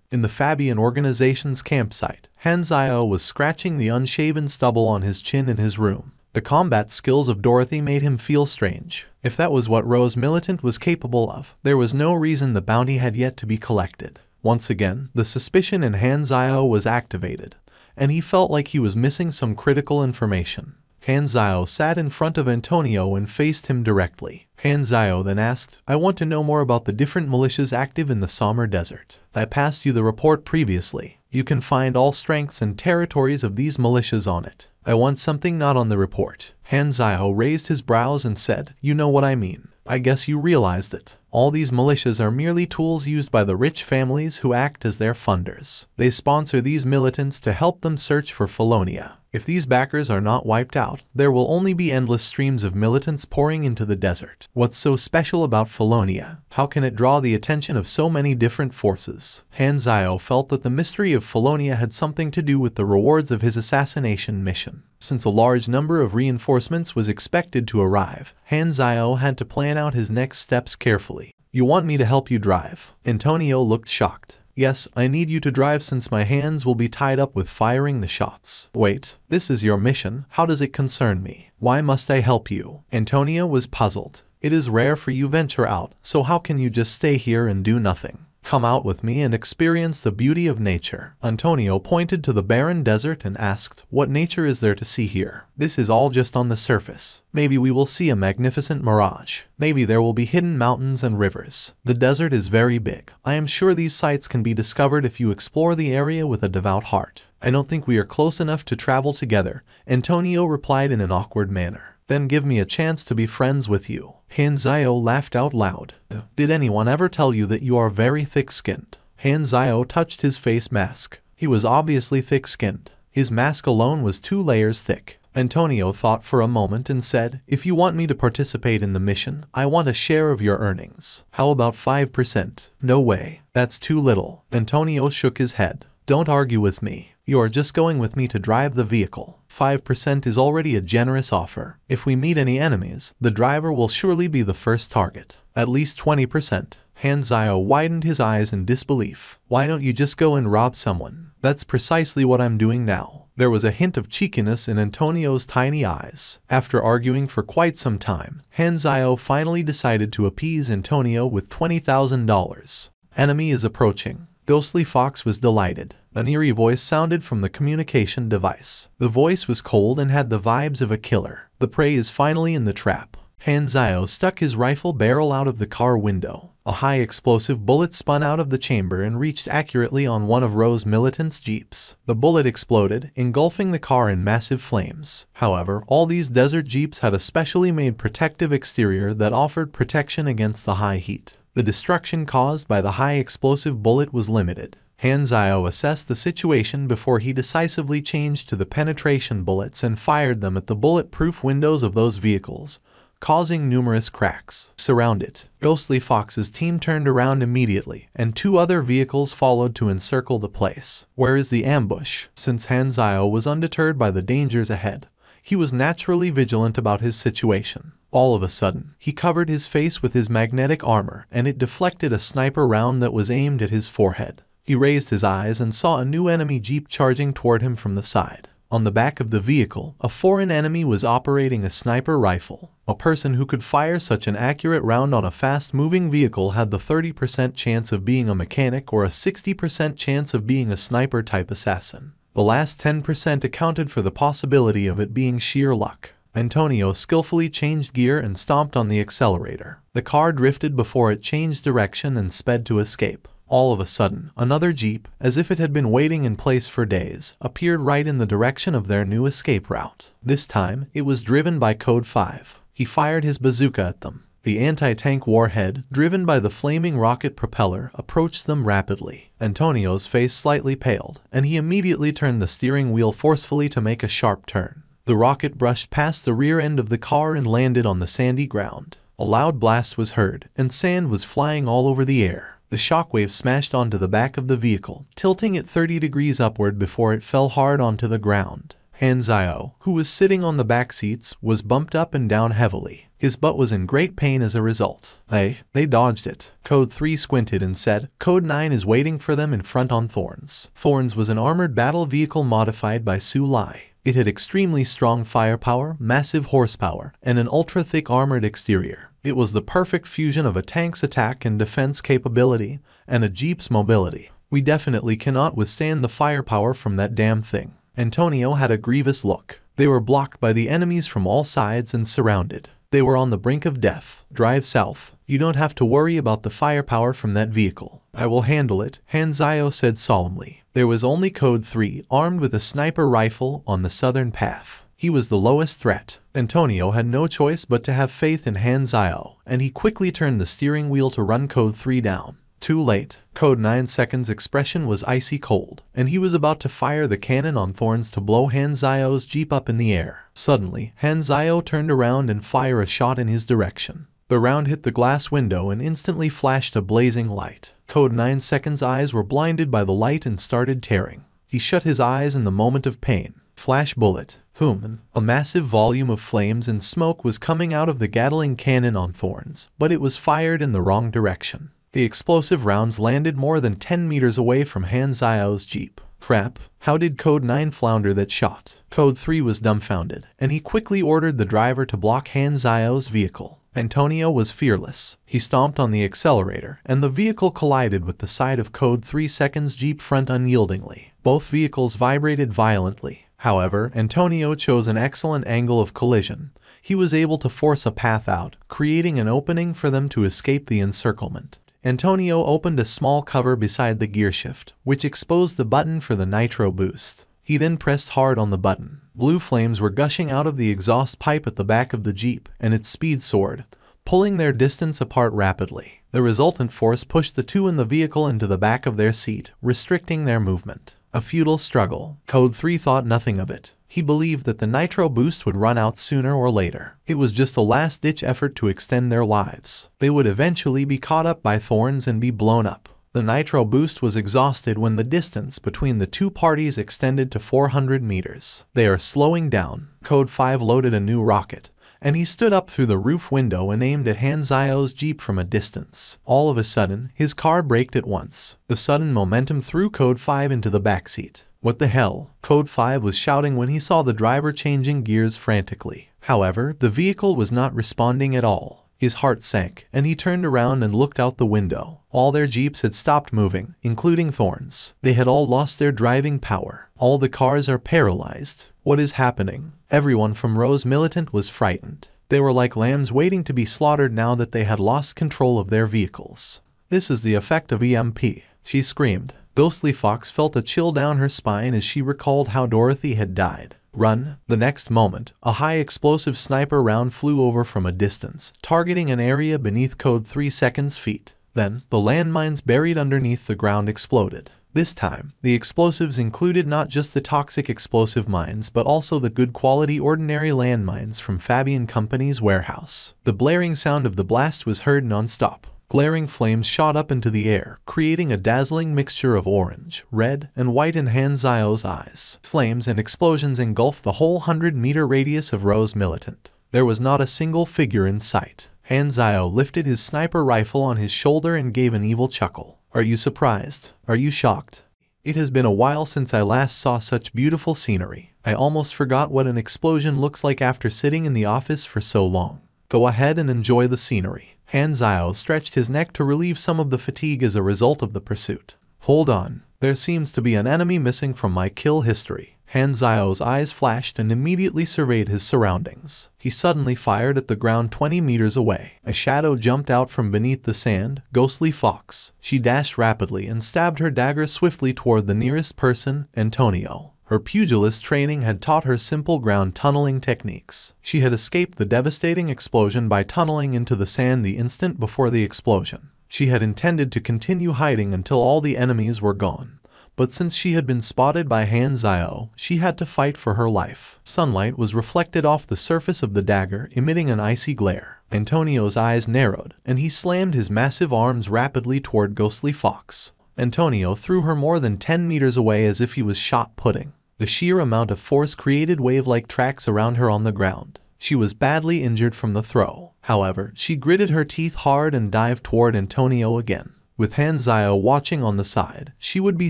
In the Fabian organization's campsite, Hanzio was scratching the unshaven stubble on his chin in his room. The combat skills of Dorothy made him feel strange. If that was what Rose Militant was capable of, there was no reason the bounty had yet to be collected. Once again, the suspicion in Hanzio was activated, and he felt like he was missing some critical information. Hanzio sat in front of Antonio and faced him directly. Hanzio then asked, "I want to know more about the different militias active in the Samar Desert. I passed you the report previously. You can find all strengths and territories of these militias on it. I want something not on the report." Hanzio raised his brows and said, "You know what I mean. I guess you realized it. All these militias are merely tools used by the rich families who act as their funders. They sponsor these militants to help them search for Felonia. If these backers are not wiped out, there will only be endless streams of militants pouring into the desert. What's so special about Felonia? How can it draw the attention of so many different forces?" Hanzio felt that the mystery of Felonia had something to do with the rewards of his assassination mission. Since a large number of reinforcements was expected to arrive, Hanzio had to plan out his next steps carefully. "You want me to help you drive?" Antonio looked shocked. "Yes, I need you to drive since my hands will be tied up with firing the shots." "Wait, this is your mission. How does it concern me? Why must I help you?" Antonio was puzzled. "It is rare for you venture out, so how can you just stay here and do nothing? Come out with me and experience the beauty of nature." Antonio pointed to the barren desert and asked, "What nature is there to see here? This is all just on the surface. Maybe we will see a magnificent mirage. Maybe there will be hidden mountains and rivers. The desert is very big. I am sure these sights can be discovered if you explore the area with a devout heart." "I don't think we are close enough to travel together," Antonio replied in an awkward manner. "Then give me a chance to be friends with you." Hanzio laughed out loud. "Did anyone ever tell you that you are very thick-skinned?" Hanzio touched his face mask. He was obviously thick-skinned. His mask alone was 2 layers thick. Antonio thought for a moment and said, "If you want me to participate in the mission, I want a share of your earnings. How about 5%? "No way. That's too little." Antonio shook his head. "Don't argue with me. You are just going with me to drive the vehicle. 5% is already a generous offer. If we meet any enemies, the driver will surely be the first target. At least 20%. Hanzio widened his eyes in disbelief. "Why don't you just go and rob someone?" "That's precisely what I'm doing now." There was a hint of cheekiness in Antonio's tiny eyes. After arguing for quite some time, Hanzio finally decided to appease Antonio with $20,000. "Enemy is approaching." Ghostly Fox was delighted. An eerie voice sounded from the communication device. The voice was cold and had the vibes of a killer. "The prey is finally in the trap." Hanzio stuck his rifle barrel out of the car window. A high explosive bullet spun out of the chamber and reached accurately on one of Rose Militant's jeeps. The bullet exploded, engulfing the car in massive flames. However, all these desert jeeps had a specially made protective exterior that offered protection against the high heat. The destruction caused by the high explosive bullet was limited. Hanzio assessed the situation before he decisively changed to the penetration bullets and fired them at the bulletproof windows of those vehicles, causing numerous cracks. "Surround it." Ghostly Fox's team turned around immediately, and 2 other vehicles followed to encircle the place. "Where is the ambush?" Since Hanzio was undeterred by the dangers ahead, he was naturally vigilant about his situation. All of a sudden, he covered his face with his magnetic armor, and it deflected a sniper round that was aimed at his forehead. He raised his eyes and saw a new enemy jeep charging toward him from the side. On the back of the vehicle, a foreign enemy was operating a sniper rifle. A person who could fire such an accurate round on a fast-moving vehicle had the 30% chance of being a mechanic or a 60% chance of being a sniper-type assassin. The last 10% accounted for the possibility of it being sheer luck. Antonio skillfully changed gear and stomped on the accelerator. The car drifted before it changed direction and sped to escape. All of a sudden, another jeep, as if it had been waiting in place for days, appeared right in the direction of their new escape route. This time, it was driven by Code 5. He fired his bazooka at them. The anti-tank warhead, driven by the flaming rocket propeller, approached them rapidly. Antonio's face slightly paled, and he immediately turned the steering wheel forcefully to make a sharp turn. The rocket brushed past the rear end of the car and landed on the sandy ground. A loud blast was heard, and sand was flying all over the air. The shockwave smashed onto the back of the vehicle, tilting it 30 degrees upward before it fell hard onto the ground. Hanzio, who was sitting on the back seats, was bumped up and down heavily. His butt was in great pain as a result. They dodged it. Code 3 squinted and said, Code 9 is waiting for them in front on Thorns. Thorns was an armored battle vehicle modified by Su Lai. It had extremely strong firepower, massive horsepower, and an ultra-thick armored exterior. It was the perfect fusion of a tank's attack and defense capability, and a jeep's mobility. We definitely cannot withstand the firepower from that damn thing. Antonio had a grievous look. They were blocked by the enemies from all sides and surrounded. They were on the brink of death. Drive south. You don't have to worry about the firepower from that vehicle. I will handle it, Hanzayo said solemnly. There was only Code 3, armed with a sniper rifle, on the southern path. He was the lowest threat. Antonio had no choice but to have faith in Hanzayo, and he quickly turned the steering wheel to run Code 3 down. Too late. Code 9's expression was icy cold, and he was about to fire the cannon on Thorns to blow Hanzayo's jeep up in the air. Suddenly, Hanzayo turned around and fired a shot in his direction. The round hit the glass window and instantly flashed a blazing light. Code 9's eyes were blinded by the light and started tearing. He shut his eyes in the moment of pain. Flash bullet. A massive volume of flames and smoke was coming out of the Gatling cannon on Thorns, but it was fired in the wrong direction. The explosive rounds landed more than 10 meters away from Hanzayo's jeep. Crap, how did Code 9 flounder that shot? Code 3 was dumbfounded, and he quickly ordered the driver to block Hanzayo's vehicle. Antonio was fearless. He stomped on the accelerator, and the vehicle collided with the side of Code 3's jeep front unyieldingly. Both vehicles vibrated violently. However, Antonio chose an excellent angle of collision. He was able to force a path out, creating an opening for them to escape the encirclement. Antonio opened a small cover beside the gearshift, which exposed the button for the nitro boost. He then pressed hard on the button. Blue flames were gushing out of the exhaust pipe at the back of the jeep, and its speed soared, pulling their distance apart rapidly. The resultant force pushed the two in the vehicle into the back of their seat, restricting their movement. A futile struggle. Code 3 thought nothing of it. He believed that the nitro boost would run out sooner or later. It was just a last-ditch effort to extend their lives. They would eventually be caught up by Thorns and be blown up. The nitro boost was exhausted when the distance between the two parties extended to 400 meters. They are slowing down. Code 5 loaded a new rocket, and he stood up through the roof window and aimed at Hanzayo's jeep from a distance. All of a sudden, his car braked at once. The sudden momentum threw Code 5 into the backseat. What the hell? Code 5 was shouting when he saw the driver changing gears frantically. However, the vehicle was not responding at all. His heart sank, and he turned around and looked out the window. All their jeeps had stopped moving, including Thorns. They had all lost their driving power. All the cars are paralyzed. What is happening? Everyone from Rose Militant was frightened. They were like lambs waiting to be slaughtered now that they had lost control of their vehicles. This is the effect of EMP, she screamed. Ghostly Fox felt a chill down her spine as she recalled how Dorothy had died. Run. The next moment, a high-explosive sniper round flew over from a distance, targeting an area beneath Code 3's feet. Then, the landmines buried underneath the ground exploded. This time, the explosives included not just the toxic explosive mines but also the good-quality ordinary landmines from Fabian Company's warehouse. The blaring sound of the blast was heard non-stop. Glaring flames shot up into the air, creating a dazzling mixture of orange, red, and white in Hanzayo's eyes. Flames and explosions engulfed the whole 100-meter radius of Rose Militant. There was not a single figure in sight. Hanzayo lifted his sniper rifle on his shoulder and gave an evil chuckle. Are you surprised? Are you shocked? It has been a while since I last saw such beautiful scenery. I almost forgot what an explosion looks like after sitting in the office for so long. Go ahead and enjoy the scenery. Hanzayo stretched his neck to relieve some of the fatigue as a result of the pursuit. Hold on. There seems to be an enemy missing from my kill history. Hanzayo's eyes flashed and immediately surveyed his surroundings. He suddenly fired at the ground 20 meters away. A shadow jumped out from beneath the sand. Ghostly Fox. She dashed rapidly and stabbed her dagger swiftly toward the nearest person, Antonio. Her pugilist training had taught her simple ground tunneling techniques. She had escaped the devastating explosion by tunneling into the sand the instant before the explosion. She had intended to continue hiding until all the enemies were gone. But since she had been spotted by Hanzayo, she had to fight for her life. Sunlight was reflected off the surface of the dagger, emitting an icy glare. Antonio's eyes narrowed, and he slammed his massive arms rapidly toward Ghostly Fox. Antonio threw her more than 10 meters away as if he was shot putting. The sheer amount of force created wave-like tracks around her on the ground. She was badly injured from the throw. However, she gritted her teeth hard and dived toward Antonio again. With Hanzio watching on the side, she would be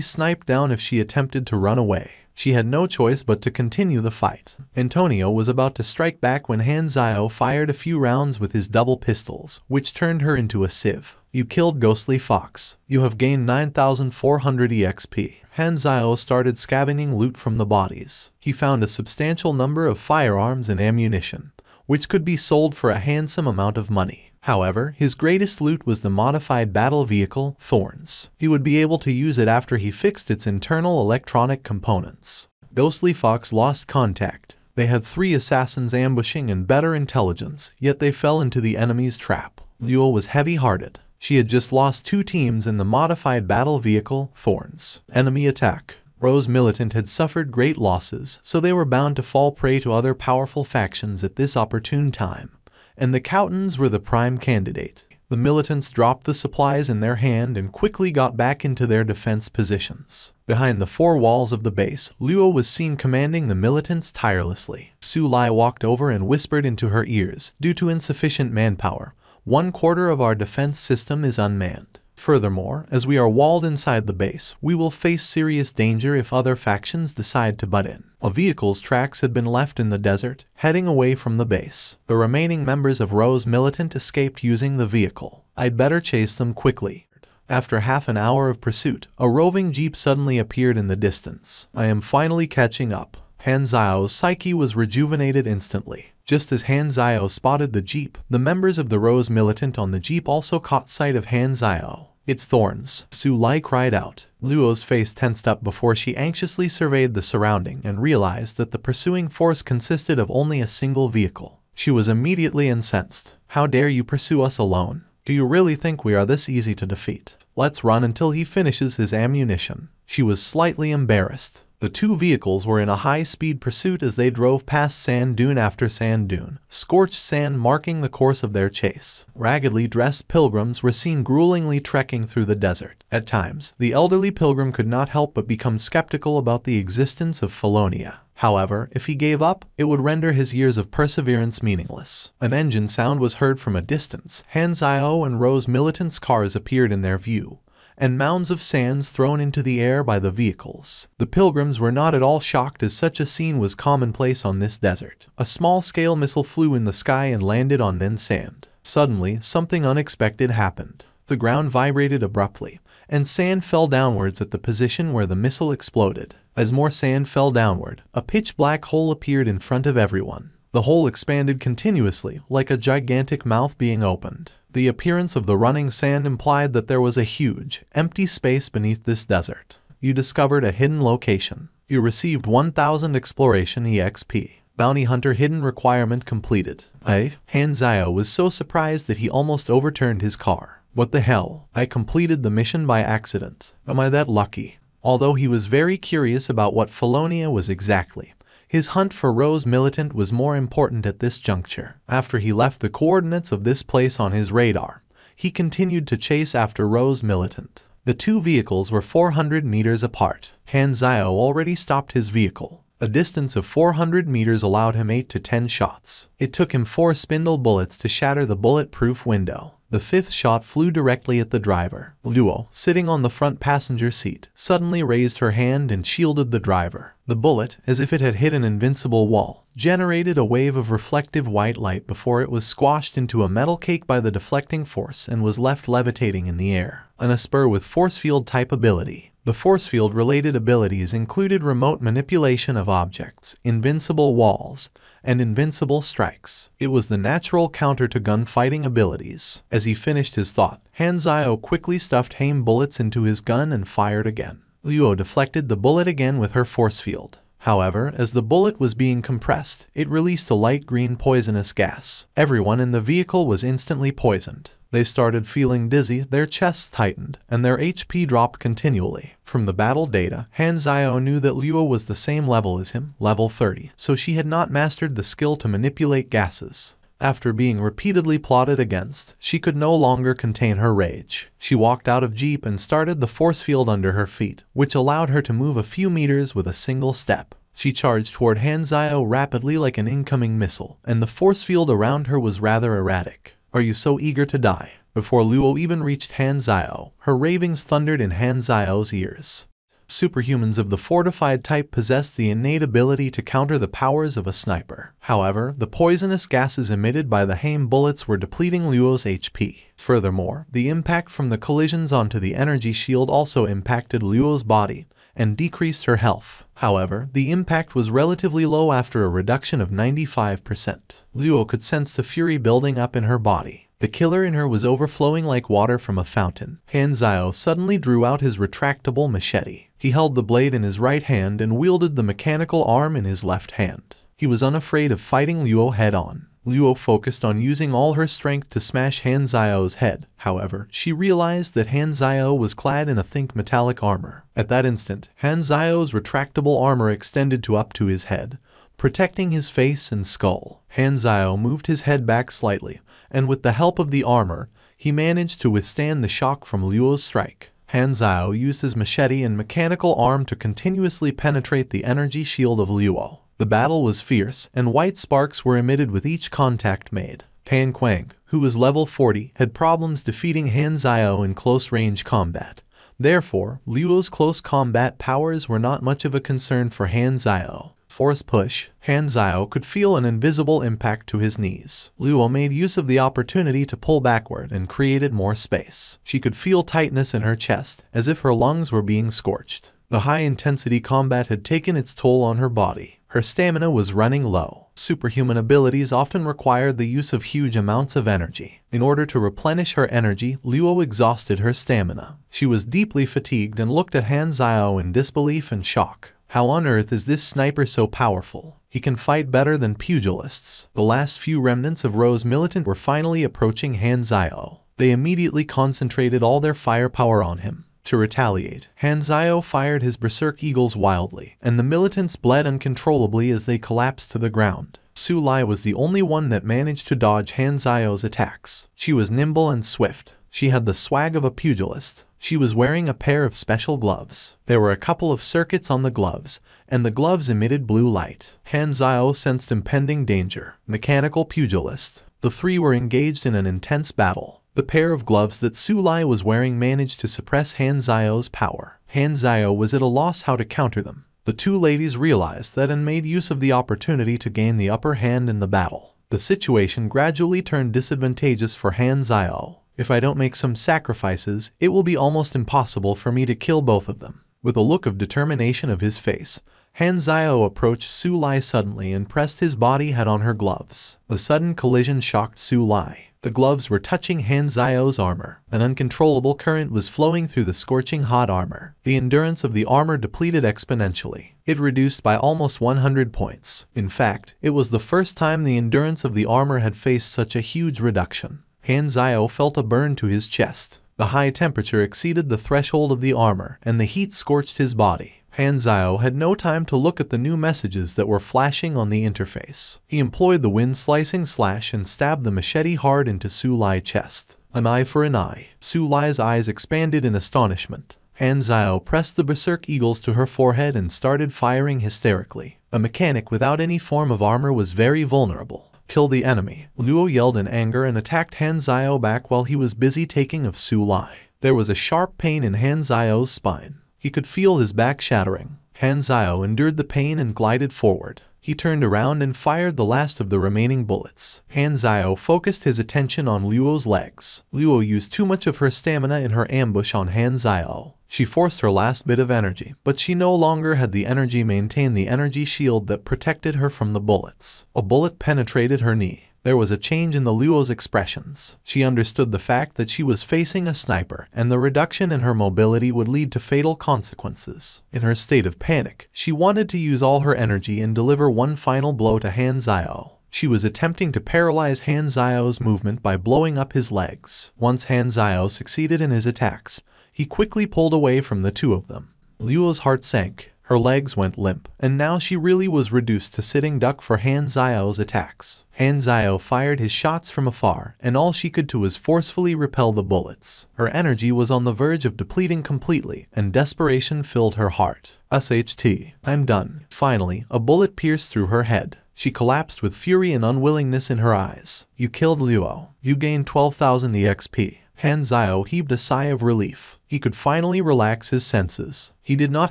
sniped down if she attempted to run away. She had no choice but to continue the fight. Antonio was about to strike back when Hanzio fired a few rounds with his double pistols, which turned her into a sieve. You killed Ghostly Fox. You have gained 9,400 EXP. Hanzio started scavenging loot from the bodies. He found a substantial number of firearms and ammunition, which could be sold for a handsome amount of money. However, his greatest loot was the modified battle vehicle, Thorns. He would be able to use it after he fixed its internal electronic components. Ghostly Fox lost contact. They had 3 assassins ambushing and better intelligence, yet they fell into the enemy's trap. Luo was heavy-hearted. She had just lost 2 teams in the modified battle vehicle, Thorns. Enemy attack. Rose Militant had suffered great losses, so they were bound to fall prey to other powerful factions at this opportune time. And the Coutons were the prime candidate. The militants dropped the supplies in their hand and quickly got back into their defense positions. Behind the 4 walls of the base, Luo was seen commanding the militants tirelessly. Su Lai walked over and whispered into her ears, "Due to insufficient manpower, 1/4 of our defense system is unmanned. Furthermore, as we are walled inside the base, we will face serious danger if other factions decide to butt in." A vehicle's tracks had been left in the desert, heading away from the base. The remaining members of Rose Militant escaped using the vehicle. "I'd better chase them quickly." After half an hour of pursuit, a roving jeep suddenly appeared in the distance. "I am finally catching up." Hanzio's psyche was rejuvenated instantly. Just as Hanzio spotted the jeep, the members of the Rose Militant on the jeep also caught sight of Hanzio. "It's Thorns," Su Lai cried out. Luo's face tensed up before she anxiously surveyed the surrounding and realized that the pursuing force consisted of only a single vehicle. She was immediately incensed. "How dare you pursue us alone? Do you really think we are this easy to defeat? Let's run until he finishes his ammunition." She was slightly embarrassed. The 2 vehicles were in a high-speed pursuit as they drove past sand dune after sand dune, scorched sand marking the course of their chase. Raggedly dressed pilgrims were seen gruelingly trekking through the desert. At times, the elderly pilgrim could not help but become skeptical about the existence of Felonia. However, if he gave up, it would render his years of perseverance meaningless. An engine sound was heard from a distance. Hanzio and Rose Militant's cars appeared in their view, and mounds of sands thrown into the air by the vehicles. The pilgrims were not at all shocked as such a scene was commonplace on this desert. A small-scale missile flew in the sky and landed on thin sand. Suddenly, something unexpected happened. The ground vibrated abruptly, and sand fell downwards at the position where the missile exploded. As more sand fell downward, a pitch-black hole appeared in front of everyone. The hole expanded continuously, like a gigantic mouth being opened. The appearance of the running sand implied that there was a huge, empty space beneath this desert. You discovered a hidden location. You received 1,000 exploration EXP. Bounty Hunter hidden requirement completed. Hanzio was so surprised that he almost overturned his car. "What the hell? I completed the mission by accident. Am I that lucky?" Although he was very curious about what Felonia was exactly, his hunt for Rose Militant was more important at this juncture. After he left the coordinates of this place on his radar, he continued to chase after Rose Militant. The 2 vehicles were 400 meters apart. Hanzio already stopped his vehicle. A distance of 400 meters allowed him 8 to 10 shots. It took him 4 spindle bullets to shatter the bulletproof window. The 5th shot flew directly at the driver. Luo, sitting on the front passenger seat, suddenly raised her hand and shielded the driver. The bullet, as if it had hit an invincible wall, generated a wave of reflective white light before it was squashed into a metal cake by the deflecting force and was left levitating in the air. An Esper with force field type ability. The force field related abilities included remote manipulation of objects, invincible walls, and invincible strikes. It was the natural counter to gunfighting abilities. As he finished his thought, Hanzio quickly stuffed Haim bullets into his gun and fired again. Luo deflected the bullet again with her force field. However, as the bullet was being compressed, it released a light green poisonous gas. Everyone in the vehicle was instantly poisoned. They started feeling dizzy, their chests tightened, and their HP dropped continually. From the battle data, Hanzio knew that Luo was the same level as him, level 30, so she had not mastered the skill to manipulate gases. After being repeatedly plotted against, she could no longer contain her rage. She walked out of Jeep and started the force field under her feet, which allowed her to move a few meters with a single step. She charged toward Han Zio rapidly like an incoming missile, and the force field around her was rather erratic. "Are you so eager to die?" Before Luo even reached Han Zio, her ravings thundered in Han Zio's ears. Superhumans of the fortified type possess the innate ability to counter the powers of a sniper. However, the poisonous gases emitted by the HAM bullets were depleting Luo's HP. Furthermore, the impact from the collisions onto the energy shield also impacted Luo's body and decreased her health. However, the impact was relatively low after a reduction of 95%. Luo could sense the fury building up in her body. The killer in her was overflowing like water from a fountain. Han Zio suddenly drew out his retractable machete. He held the blade in his right hand and wielded the mechanical arm in his left hand. He was unafraid of fighting Luo head-on. Luo focused on using all her strength to smash Han Zio's head. However, she realized that Han Zio was clad in a thick metallic armor. At that instant, Han Zio's retractable armor extended up to his head, protecting his face and skull. Han Zio moved his head back slightly, and with the help of the armor, he managed to withstand the shock from Luo's strike. Han Zio used his machete and mechanical arm to continuously penetrate the energy shield of Luo. The battle was fierce, and white sparks were emitted with each contact made. Pan Quang, who was level 40, had problems defeating Han Zio in close-range combat. Therefore, Luo's close combat powers were not much of a concern for Han Zio. Force push, Han Zio could feel an invisible impact to his knees. Luo made use of the opportunity to pull backward and created more space. She could feel tightness in her chest, as if her lungs were being scorched. The high-intensity combat had taken its toll on her body. Her stamina was running low. Superhuman abilities often required the use of huge amounts of energy. In order to replenish her energy, Luo exhausted her stamina. She was deeply fatigued and looked at Han Zio in disbelief and shock. How on earth is this sniper so powerful? He can fight better than pugilists. The last few remnants of Rose Militant were finally approaching Han Zio. They immediately concentrated all their firepower on him. To retaliate, Han Zio fired his berserk eagles wildly, and the militants bled uncontrollably as they collapsed to the ground. Su Lai was the only one that managed to dodge Han Zio's attacks. She was nimble and swift. She had the swag of a pugilist. She was wearing a pair of special gloves. There were a couple of circuits on the gloves, and the gloves emitted blue light. Han Zio sensed impending danger. Mechanical pugilist. The three were engaged in an intense battle. The pair of gloves that Su Lai was wearing managed to suppress Han Zio's power. Han Zio was at a loss how to counter them. The two ladies realized that and made use of the opportunity to gain the upper hand in the battle. The situation gradually turned disadvantageous for Han Zio. If I don't make some sacrifices, it will be almost impossible for me to kill both of them. With a look of determination of his face, Han Zio approached Su Lai suddenly and pressed his body head on her gloves. The sudden collision shocked Su Lai. The gloves were touching Han Zio's armor. An uncontrollable current was flowing through the scorching hot armor. The endurance of the armor depleted exponentially. It reduced by almost 100 points. In fact, it was the first time the endurance of the armor had faced such a huge reduction. Han Zio felt a burn to his chest. The high temperature exceeded the threshold of the armor, and the heat scorched his body. Han Zio had no time to look at the new messages that were flashing on the interface. He employed the wind-slicing slash and stabbed the machete hard into Su Lai's chest. An eye for an eye. Su Lai's eyes expanded in astonishment. Han Zio pressed the berserk eagles to her forehead and started firing hysterically. A mechanic without any form of armor was very vulnerable. Kill the enemy. Luo yelled in anger and attacked Han Zio back while he was busy taking of Su Lai. There was a sharp pain in Han Zio's spine. He could feel his back shattering. Han Zio endured the pain and glided forward. He turned around and fired the last of the remaining bullets. Han Zio focused his attention on Luo's legs. Luo used too much of her stamina in her ambush on Han Zio. She forced her last bit of energy, but she no longer had the energy to maintain the energy shield that protected her from the bullets. A bullet penetrated her knee. There was a change in the Luo's expressions. She understood the fact that she was facing a sniper, and the reduction in her mobility would lead to fatal consequences. In her state of panic, she wanted to use all her energy and deliver one final blow to Han Zio. She was attempting to paralyze Han Zio's movement by blowing up his legs. Once Han Zio succeeded in his attacks, he quickly pulled away from the two of them. Luo's heart sank. Her legs went limp, and now she really was reduced to sitting duck for Han Zio's attacks. Han Zio fired his shots from afar, and all she could do was forcefully repel the bullets. Her energy was on the verge of depleting completely, and desperation filled her heart. "SHT, I'm done." Finally, a bullet pierced through her head. She collapsed with fury and unwillingness in her eyes. "You killed Luo. You gained 12,000 EXP. Han Zio heaved a sigh of relief. He could finally relax his senses. He did not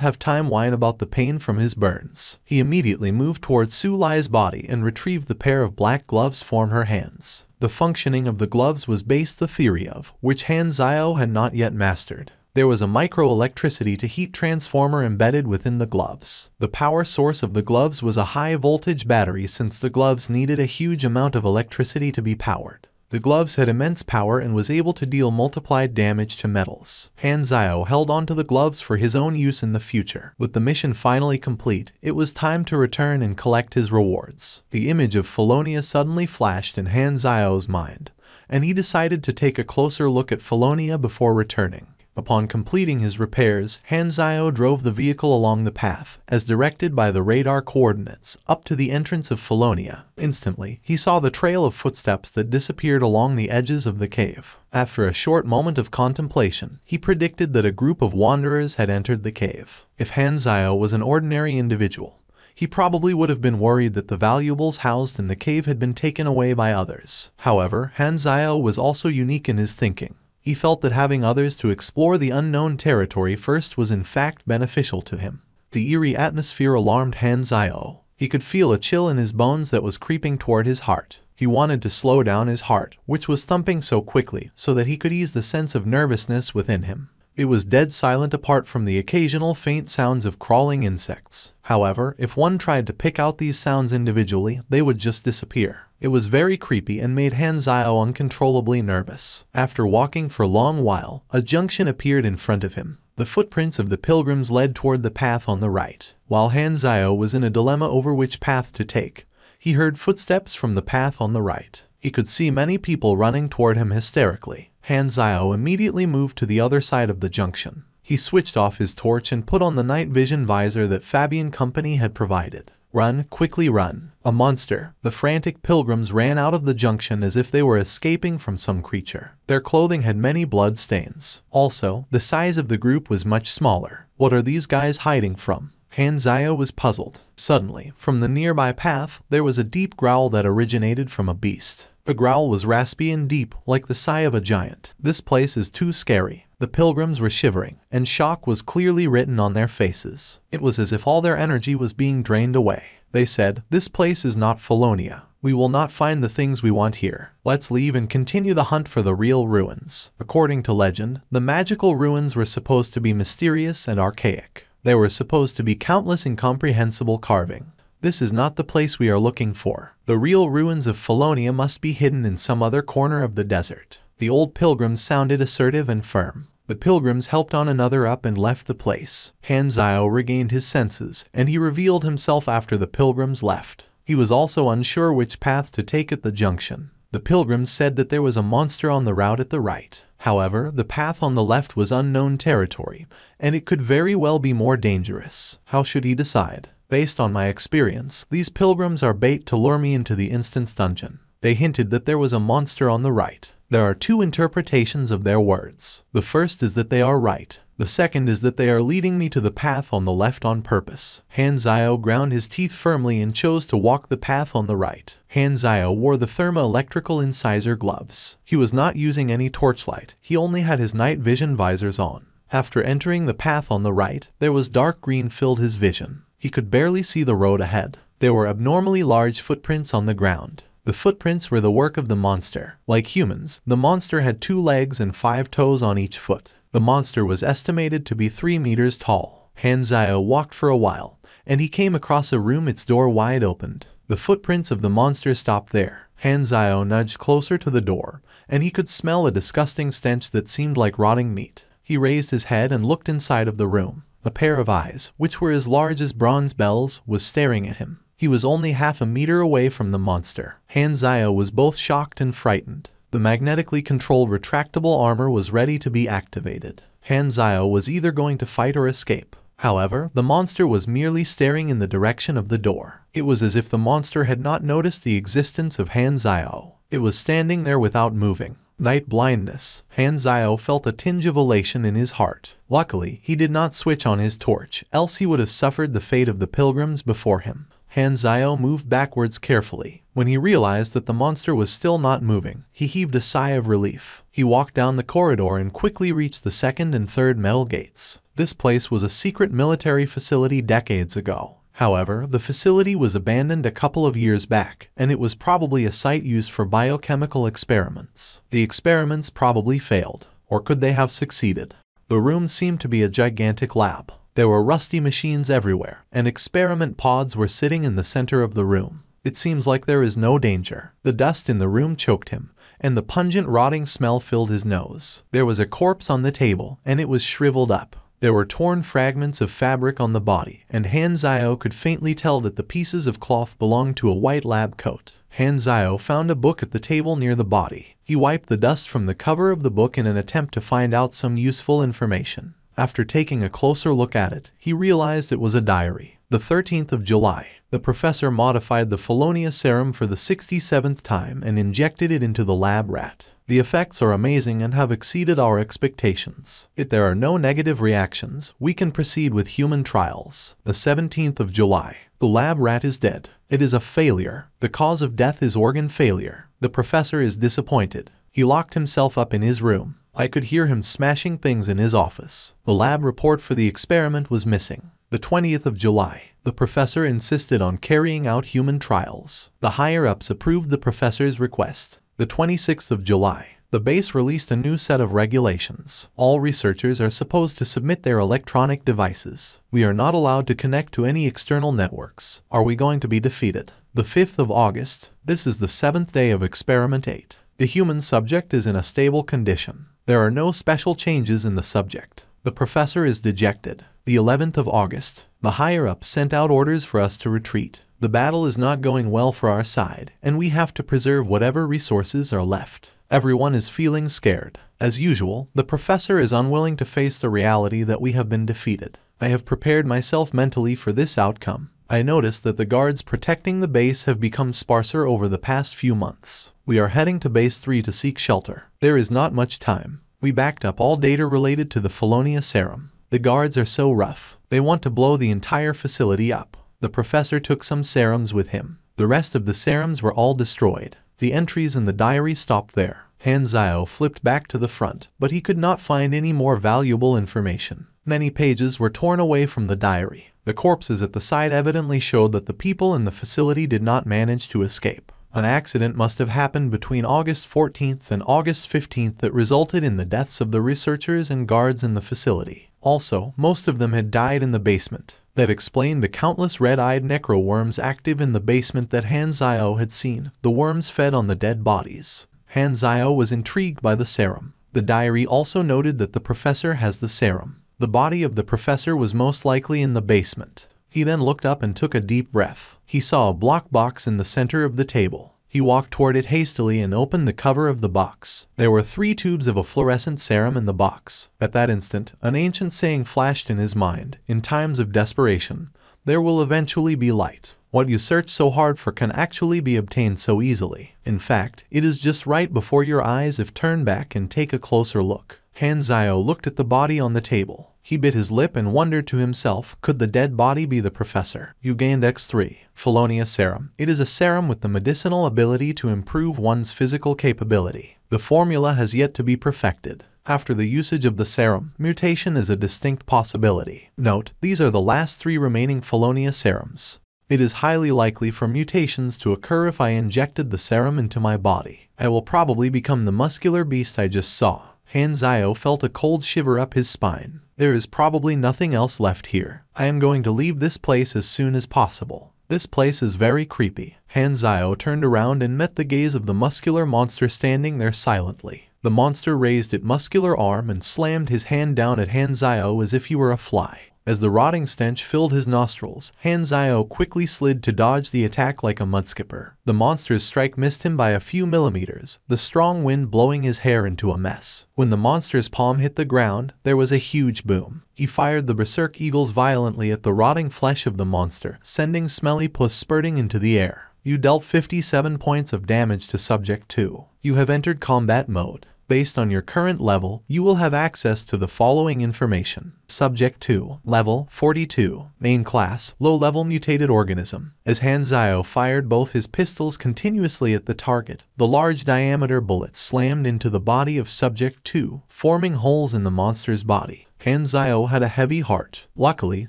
have time whine about the pain from his burns. He immediately moved towards Su Lai's body and retrieved the pair of black gloves from her hands. The functioning of the gloves was based the theory of, which Han Zio had not yet mastered. There was a microelectricity to heat transformer embedded within the gloves. The power source of the gloves was a high-voltage battery since the gloves needed a huge amount of electricity to be powered. The gloves had immense power and was able to deal multiplied damage to metals. Han Zio held onto the gloves for his own use in the future. With the mission finally complete, it was time to return and collect his rewards. The image of Felonia suddenly flashed in Han Zio's mind, and he decided to take a closer look at Felonia before returning. Upon completing his repairs, Han Zio drove the vehicle along the path, as directed by the radar coordinates, up to the entrance of Felonia. Instantly, he saw the trail of footsteps that disappeared along the edges of the cave. After a short moment of contemplation, he predicted that a group of wanderers had entered the cave. If Han Zio was an ordinary individual, he probably would have been worried that the valuables housed in the cave had been taken away by others. However, Han Zio was also unique in his thinking. He felt that having others to explore the unknown territory first was in fact beneficial to him. The eerie atmosphere alarmed Han Zio. He could feel a chill in his bones that was creeping toward his heart. He wanted to slow down his heart, which was thumping so quickly, so that he could ease the sense of nervousness within him. It was dead silent apart from the occasional faint sounds of crawling insects. However, if one tried to pick out these sounds individually, they would just disappear. It was very creepy and made Han Zio uncontrollably nervous. After walking for a long while, a junction appeared in front of him. The footprints of the pilgrims led toward the path on the right. While Han Zio was in a dilemma over which path to take, he heard footsteps from the path on the right. He could see many people running toward him hysterically. Han Zio immediately moved to the other side of the junction. He switched off his torch and put on the night vision visor that Fabian Company had provided. "Run, quickly run. A monster." The frantic pilgrims ran out of the junction as if they were escaping from some creature. Their clothing had many blood stains. Also, the size of the group was much smaller. What are these guys hiding from? Han Zio was puzzled. Suddenly, from the nearby path, there was a deep growl that originated from a beast. The growl was raspy and deep, like the sigh of a giant. "This place is too scary." The pilgrims were shivering, and shock was clearly written on their faces. It was as if all their energy was being drained away. They said, "This place is not Felonia. We will not find the things we want here. Let's leave and continue the hunt for the real ruins." According to legend, the magical ruins were supposed to be mysterious and archaic. There were supposed to be countless incomprehensible carving. This is not the place we are looking for. The real ruins of Felonia must be hidden in some other corner of the desert. The old pilgrims sounded assertive and firm. The pilgrims helped on another up and left the place. Han Zio regained his senses, and he revealed himself after the pilgrims left. He was also unsure which path to take at the junction. The pilgrims said that there was a monster on the route at the right. However, the path on the left was unknown territory, and it could very well be more dangerous. How should he decide? Based on my experience, these pilgrims are bait to lure me into the instance dungeon. They hinted that there was a monster on the right. There are two interpretations of their words. The first is that they are right. The second is that they are leading me to the path on the left on purpose. Han Zio ground his teeth firmly and chose to walk the path on the right. Han Zio wore the thermoelectrical incisor gloves. He was not using any torchlight. He only had his night vision visors on. After entering the path on the right, there was dark green filled his vision. He could barely see the road ahead. There were abnormally large footprints on the ground. The footprints were the work of the monster. Like humans, the monster had 2 legs and 5 toes on each foot. The monster was estimated to be 3 meters tall. Han Zio walked for a while, and he came across a room, its door wide opened. The footprints of the monster stopped there. Han Zio nudged closer to the door, and he could smell a disgusting stench that seemed like rotting meat. He raised his head and looked inside of the room. A pair of eyes, which were as large as bronze bells, was staring at him. He was only half a meter away from the monster. Han Zio was both shocked and frightened. The magnetically controlled retractable armor was ready to be activated. Han Zio was either going to fight or escape. However, the monster was merely staring in the direction of the door. It was as if the monster had not noticed the existence of Han Zio. It was standing there without moving. Night blindness. Han Zio felt a tinge of elation in his heart. Luckily, he did not switch on his torch, else he would have suffered the fate of the pilgrims before him. Han Zio moved backwards carefully. When he realized that the monster was still not moving, he heaved a sigh of relief. He walked down the corridor and quickly reached the second and third metal gates. This place was a secret military facility decades ago. However, the facility was abandoned a couple of years back, and it was probably a site used for biochemical experiments. The experiments probably failed, or could they have succeeded? The room seemed to be a gigantic lab. There were rusty machines everywhere, and experiment pods were sitting in the center of the room. It seems like there is no danger. The dust in the room choked him, and the pungent rotting smell filled his nose. There was a corpse on the table, and it was shriveled up. There were torn fragments of fabric on the body, and Han Zio could faintly tell that the pieces of cloth belonged to a white lab coat. Han Zio found a book at the table near the body. He wiped the dust from the cover of the book in an attempt to find out some useful information. After taking a closer look at it, he realized it was a diary. The 13th of July. The professor modified the Felonia serum for the 67th time and injected it into the lab rat. The effects are amazing and have exceeded our expectations. If there are no negative reactions, we can proceed with human trials. The 17th of July. The lab rat is dead. It is a failure. The cause of death is organ failure. The professor is disappointed. He locked himself up in his room. I could hear him smashing things in his office. The lab report for the experiment was missing. The 20th of July. The professor insisted on carrying out human trials. The higher-ups approved the professor's request. The 26th of July. The base released a new set of regulations. All researchers are supposed to submit their electronic devices. We are not allowed to connect to any external networks. Are we going to be defeated? The 5th of August. This is the 7th day of Experiment 8. The human subject is in a stable condition. There are no special changes in the subject. The professor is dejected. The 11th of August. The higher-ups sent out orders for us to retreat. The battle is not going well for our side, and we have to preserve whatever resources are left. Everyone is feeling scared. As usual, the professor is unwilling to face the reality that we have been defeated. I have prepared myself mentally for this outcome. I noticed that the guards protecting the base have become sparser over the past few months. We are heading to Base 3 to seek shelter. There is not much time. We backed up all data related to the Felonia serum. The guards are so rough. They want to blow the entire facility up. The professor took some serums with him. The rest of the serums were all destroyed. The entries in the diary stopped there. Han Zio flipped back to the front, but he could not find any more valuable information. Many pages were torn away from the diary. The corpses at the side evidently showed that the people in the facility did not manage to escape. An accident must have happened between August 14th and August 15th that resulted in the deaths of the researchers and guards in the facility. Also, most of them had died in the basement. That explained the countless red-eyed necro-worms active in the basement that Han Zio had seen. The worms fed on the dead bodies. Han Zio was intrigued by the serum. The diary also noted that the professor has the serum. The body of the professor was most likely in the basement. He then looked up and took a deep breath. He saw a block box in the center of the table. He walked toward it hastily and opened the cover of the box. There were 3 tubes of a fluorescent serum in the box. At that instant, an ancient saying flashed in his mind. In times of desperation, there will eventually be light. What you search so hard for can actually be obtained so easily. In fact, it is just right before your eyes if turn back and take a closer look. Han Zio looked at the body on the table. He bit his lip and wondered to himself, could the dead body be the professor? You gained X3. Felonia Serum. It is a serum with the medicinal ability to improve one's physical capability. The formula has yet to be perfected. After the usage of the serum, mutation is a distinct possibility. Note, these are the last 3 remaining Felonia serums. It is highly likely for mutations to occur if I injected the serum into my body. I will probably become the muscular beast I just saw. Han Zio felt a cold shiver up his spine. There is probably nothing else left here. I am going to leave this place as soon as possible. This place is very creepy. Han Zio turned around and met the gaze of the muscular monster standing there silently. The monster raised its muscular arm and slammed his hand down at Han Zio as if he were a fly. As the rotting stench filled his nostrils, Hanzio quickly slid to dodge the attack like a mudskipper. The monster's strike missed him by a few millimeters, the strong wind blowing his hair into a mess. When the monster's palm hit the ground, there was a huge boom. He fired the berserk eagles violently at the rotting flesh of the monster, sending smelly pus spurting into the air. You dealt 57 points of damage to Subject 2. You have entered combat mode. Based on your current level, you will have access to the following information. Subject 2, level 42, main class, low-level mutated organism. As Hanzio fired both his pistols continuously at the target, the large diameter bullets slammed into the body of Subject 2, forming holes in the monster's body. Hanzio had a heavy heart. Luckily,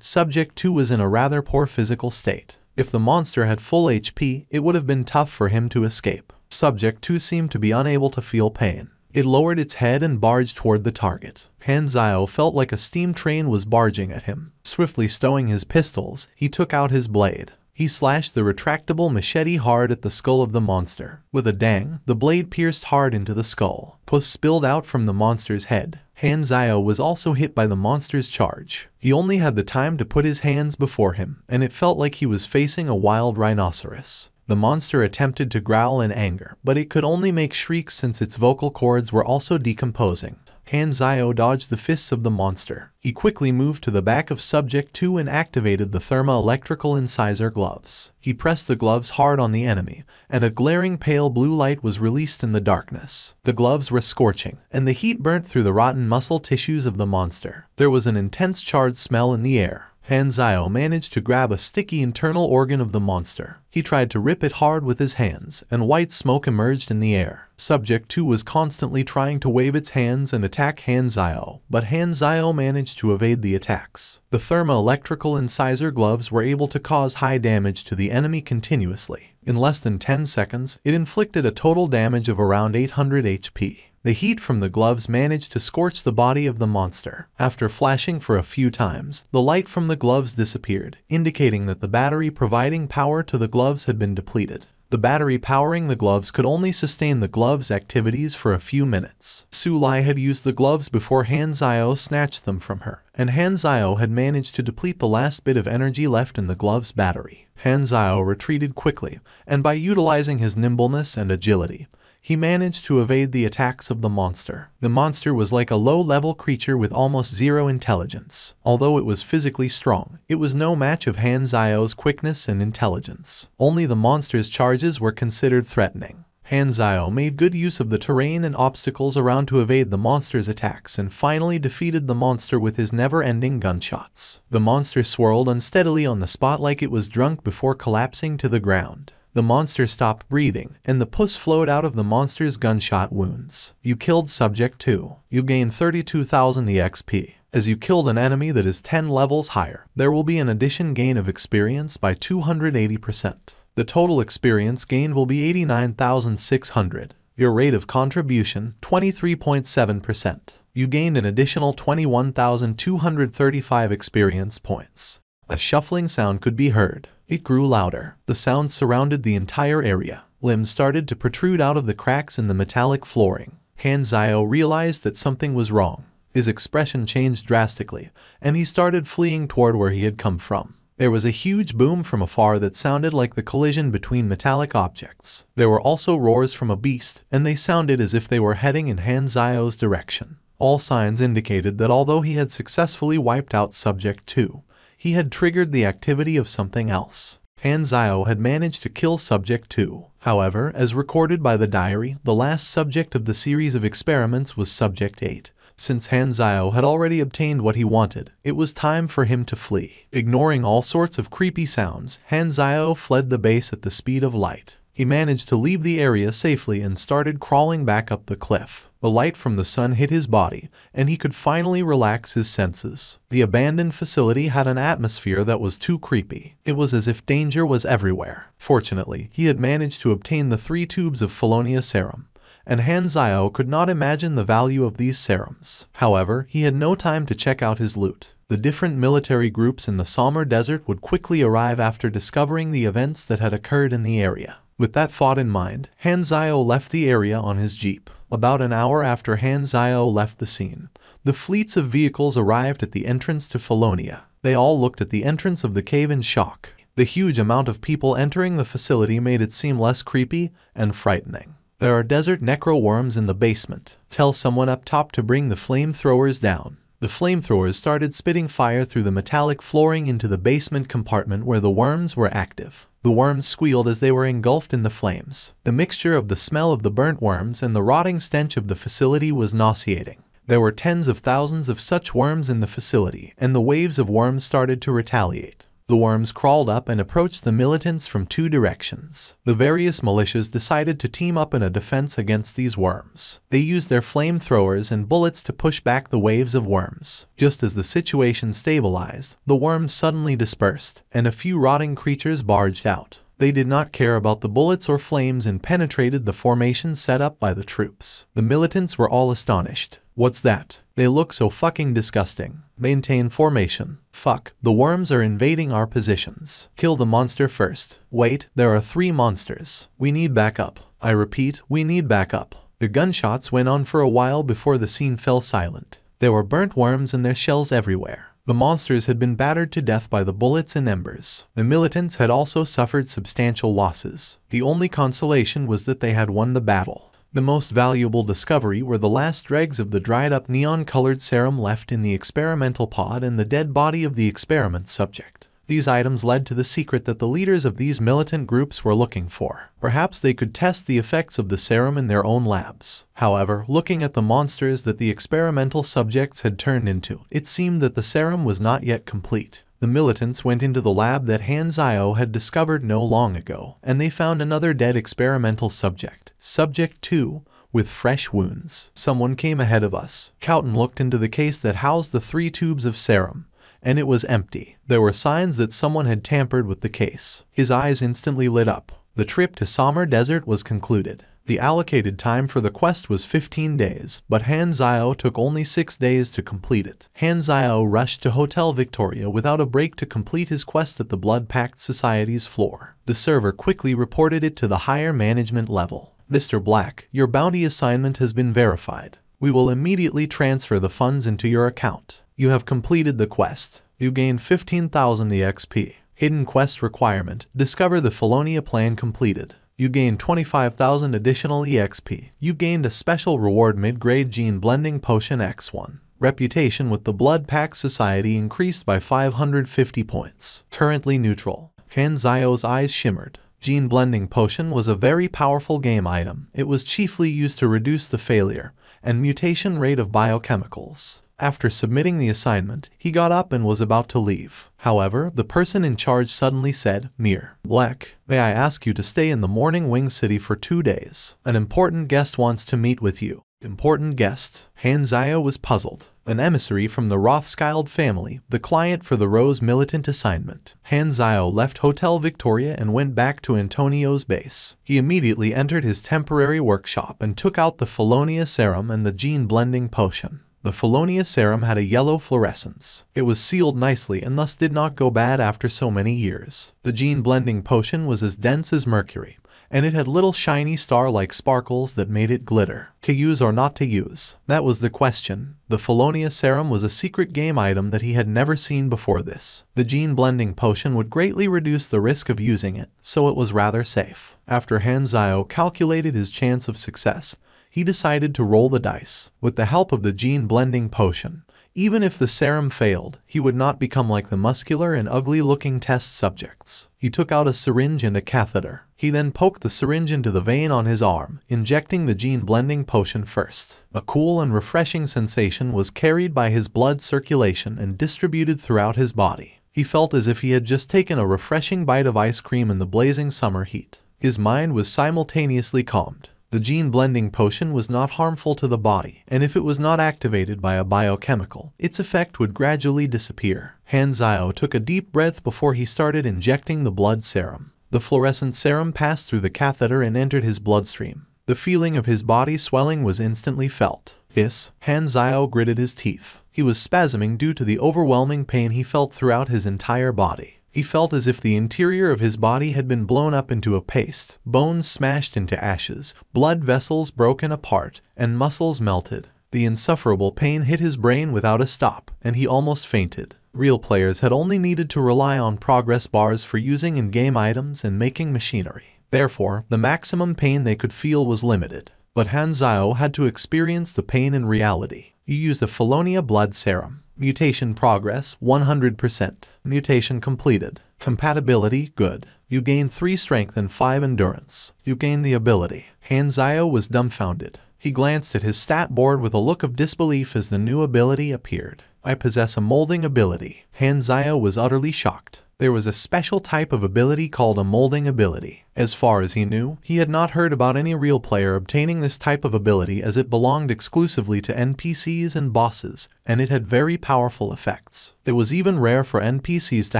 Subject 2 was in a rather poor physical state. If the monster had full HP, it would have been tough for him to escape. Subject 2 seemed to be unable to feel pain. It lowered its head and barged toward the target. Hanzio felt like a steam train was barging at him. Swiftly stowing his pistols, he took out his blade. He slashed the retractable machete hard at the skull of the monster. With a dang, the blade pierced hard into the skull. Pus spilled out from the monster's head. Hanzio was also hit by the monster's charge. He only had the time to put his hands before him, and it felt like he was facing a wild rhinoceros. The monster attempted to growl in anger, but it could only make shrieks since its vocal cords were also decomposing. Hanzio dodged the fists of the monster. He quickly moved to the back of Subject 2 and activated the thermo-electrical incisor gloves. He pressed the gloves hard on the enemy, and a glaring pale blue light was released in the darkness. The gloves were scorching, and the heat burnt through the rotten muscle tissues of the monster. There was an intense charred smell in the air. Hanzio managed to grab a sticky internal organ of the monster. He tried to rip it hard with his hands, and white smoke emerged in the air. Subject 2 was constantly trying to wave its hands and attack Hanzio, but Hanzio managed to evade the attacks. The thermo-electrical incisor gloves were able to cause high damage to the enemy continuously. In less than 10 seconds, it inflicted a total damage of around 800 HP. The heat from the gloves managed to scorch the body of the monster. After flashing for a few times, the light from the gloves disappeared, indicating that the battery providing power to the gloves had been depleted. The battery powering the gloves could only sustain the gloves' activities for a few minutes. Sulai had used the gloves before Hanzio snatched them from her, and Hanzio had managed to deplete the last bit of energy left in the gloves' battery. Hanzio retreated quickly, and by utilizing his nimbleness and agility, he managed to evade the attacks of the monster. The monster was like a low-level creature with almost zero intelligence. Although it was physically strong, it was no match of Hanzio's quickness and intelligence. Only the monster's charges were considered threatening. Hanzio made good use of the terrain and obstacles around to evade the monster's attacks and finally defeated the monster with his never-ending gunshots. The monster swirled unsteadily on the spot like it was drunk before collapsing to the ground. The monster stopped breathing, and the pus flowed out of the monster's gunshot wounds. You killed Subject 2. You gained 32,000 EXP. As you killed an enemy that is 10 levels higher, there will be an addition gain of experience by 280%. The total experience gained will be 89,600. Your rate of contribution, 23.7%. You gained an additional 21,235 experience points. A shuffling sound could be heard. It grew louder. The sound surrounded the entire area. Limbs started to protrude out of the cracks in the metallic flooring. Hanzio realized that something was wrong. His expression changed drastically, and he started fleeing toward where he had come from. There was a huge boom from afar that sounded like the collision between metallic objects. There were also roars from a beast, and they sounded as if they were heading in Hanzio's direction. All signs indicated that although he had successfully wiped out Subject 2, he had triggered the activity of something else. Hanzio had managed to kill Subject 2. However, as recorded by the diary, the last subject of the series of experiments was Subject 8. Since Hanzio had already obtained what he wanted, it was time for him to flee. Ignoring all sorts of creepy sounds, Hanzio fled the base at the speed of light. He managed to leave the area safely and started crawling back up the cliff. The light from the sun hit his body, and he could finally relax his senses. The abandoned facility had an atmosphere that was too creepy. It was as if danger was everywhere. Fortunately, he had managed to obtain the 3 tubes of Felonia serum, and Hanzio could not imagine the value of these serums. However, he had no time to check out his loot. The different military groups in the Samar Desert would quickly arrive after discovering the events that had occurred in the area. With that thought in mind, Hanzio left the area on his jeep. About an hour after Hanzio left the scene, the fleets of vehicles arrived at the entrance to Felonia. They all looked at the entrance of the cave in shock. The huge amount of people entering the facility made it seem less creepy and frightening. There are desert necro-worms in the basement. Tell someone up top to bring the flamethrowers down. The flamethrowers started spitting fire through the metallic flooring into the basement compartment where the worms were active. The worms squealed as they were engulfed in the flames. The mixture of the smell of the burnt worms and the rotting stench of the facility was nauseating. There were tens of thousands of such worms in the facility, and the waves of worms started to retaliate. The worms crawled up and approached the militants from two directions. The various militias decided to team up in a defense against these worms. They used their flamethrowers and bullets to push back the waves of worms. Just as the situation stabilized, the worms suddenly dispersed, and a few rotting creatures barged out. They did not care about the bullets or flames and penetrated the formation set up by the troops. The militants were all astonished. What's that? They look so fucking disgusting. Maintain formation. Fuck, the worms are invading our positions. Kill the monster first. Wait, there are 3 monsters. We need backup. I repeat, we need backup. The gunshots went on for a while before the scene fell silent. There were burnt worms and their shells everywhere. The monsters had been battered to death by the bullets and embers. The militants had also suffered substantial losses. The only consolation was that they had won the battle. The most valuable discovery were the last dregs of the dried-up neon-colored serum left in the experimental pod and the dead body of the experiment subject. These items led to the secret that the leaders of these militant groups were looking for. Perhaps they could test the effects of the serum in their own labs. However, looking at the monsters that the experimental subjects had turned into, it seemed that the serum was not yet complete. The militants went into the lab that Han Zio had discovered no long ago, and they found another dead experimental subject. Subject 2, with fresh wounds. Someone came ahead of us. Cowton looked into the case that housed the 3 tubes of serum, and it was empty. There were signs that someone had tampered with the case. His eyes instantly lit up. The trip to Samar Desert was concluded. The allocated time for the quest was 15 days, but Han Zio took only 6 days to complete it. Han Zio rushed to Hotel Victoria without a break to complete his quest at the Blood Pact Society's floor. The server quickly reported it to the higher management level. Mr. Black, your bounty assignment has been verified. We will immediately transfer the funds into your account. You have completed the quest. You gained 15,000 EXP. Hidden quest requirement. Discover the Felonia plan completed. You gained 25,000 additional EXP. You gained a special reward mid-grade gene blending potion X1. Reputation with the Blood Pact Society increased by 550 points. Currently neutral. Han Zio's eyes shimmered. Gene blending potion was a very powerful game item. It was chiefly used to reduce the failure and mutation rate of biochemicals. After submitting the assignment, he got up and was about to leave. However, the person in charge suddenly said, Mir Black, may I ask you to stay in the Morning Wing City for 2 days? An important guest wants to meet with you. Important guest? Han Zio was puzzled. An emissary from the Rothschild family, the client for the Rose militant assignment. Han Zio left Hotel Victoria and went back to Antonio's base. He immediately entered his temporary workshop and took out the Felonia serum and the gene blending potion. The Felonia serum had a yellow fluorescence. It was sealed nicely and thus did not go bad after so many years. The gene blending potion was as dense as mercury, and it had little shiny star-like sparkles that made it glitter. To use or not to use? That was the question. The Felonia serum was a secret game item that he had never seen before this. The gene blending potion would greatly reduce the risk of using it, so it was rather safe. After Han Zio calculated his chance of success, he decided to roll the dice. With the help of the gene blending potion, even if the serum failed, he would not become like the muscular and ugly-looking test subjects. He took out a syringe and a catheter. He then poked the syringe into the vein on his arm, injecting the gene blending potion first. A cool and refreshing sensation was carried by his blood circulation and distributed throughout his body. He felt as if he had just taken a refreshing bite of ice cream in the blazing summer heat. His mind was simultaneously calmed. The gene blending potion was not harmful to the body, and if it was not activated by a biochemical, its effect would gradually disappear. Han Zio took a deep breath before he started injecting the blood serum. The fluorescent serum passed through the catheter and entered his bloodstream. The feeling of his body swelling was instantly felt. Hiss! Han Zio gritted his teeth. He was spasming due to the overwhelming pain he felt throughout his entire body. He felt as if the interior of his body had been blown up into a paste, bones smashed into ashes, blood vessels broken apart, and muscles melted. The insufferable pain hit his brain without a stop, and he almost fainted. Real players had only needed to rely on progress bars for using in-game items and making machinery. Therefore, the maximum pain they could feel was limited. But Hanzao had to experience the pain in reality. You used a Felonia blood serum. Mutation progress 100%. Mutation completed. Compatibility good. You gain 3 strength and 5 endurance. You gain the ability. Hanzao was dumbfounded. He glanced at his stat board with a look of disbelief as the new ability appeared. I possess a molding ability. Hanzao was utterly shocked. There was a special type of ability called a molding ability. As far as he knew, he had not heard about any real player obtaining this type of ability as it belonged exclusively to NPCs and bosses, and it had very powerful effects. It was even rare for NPCs to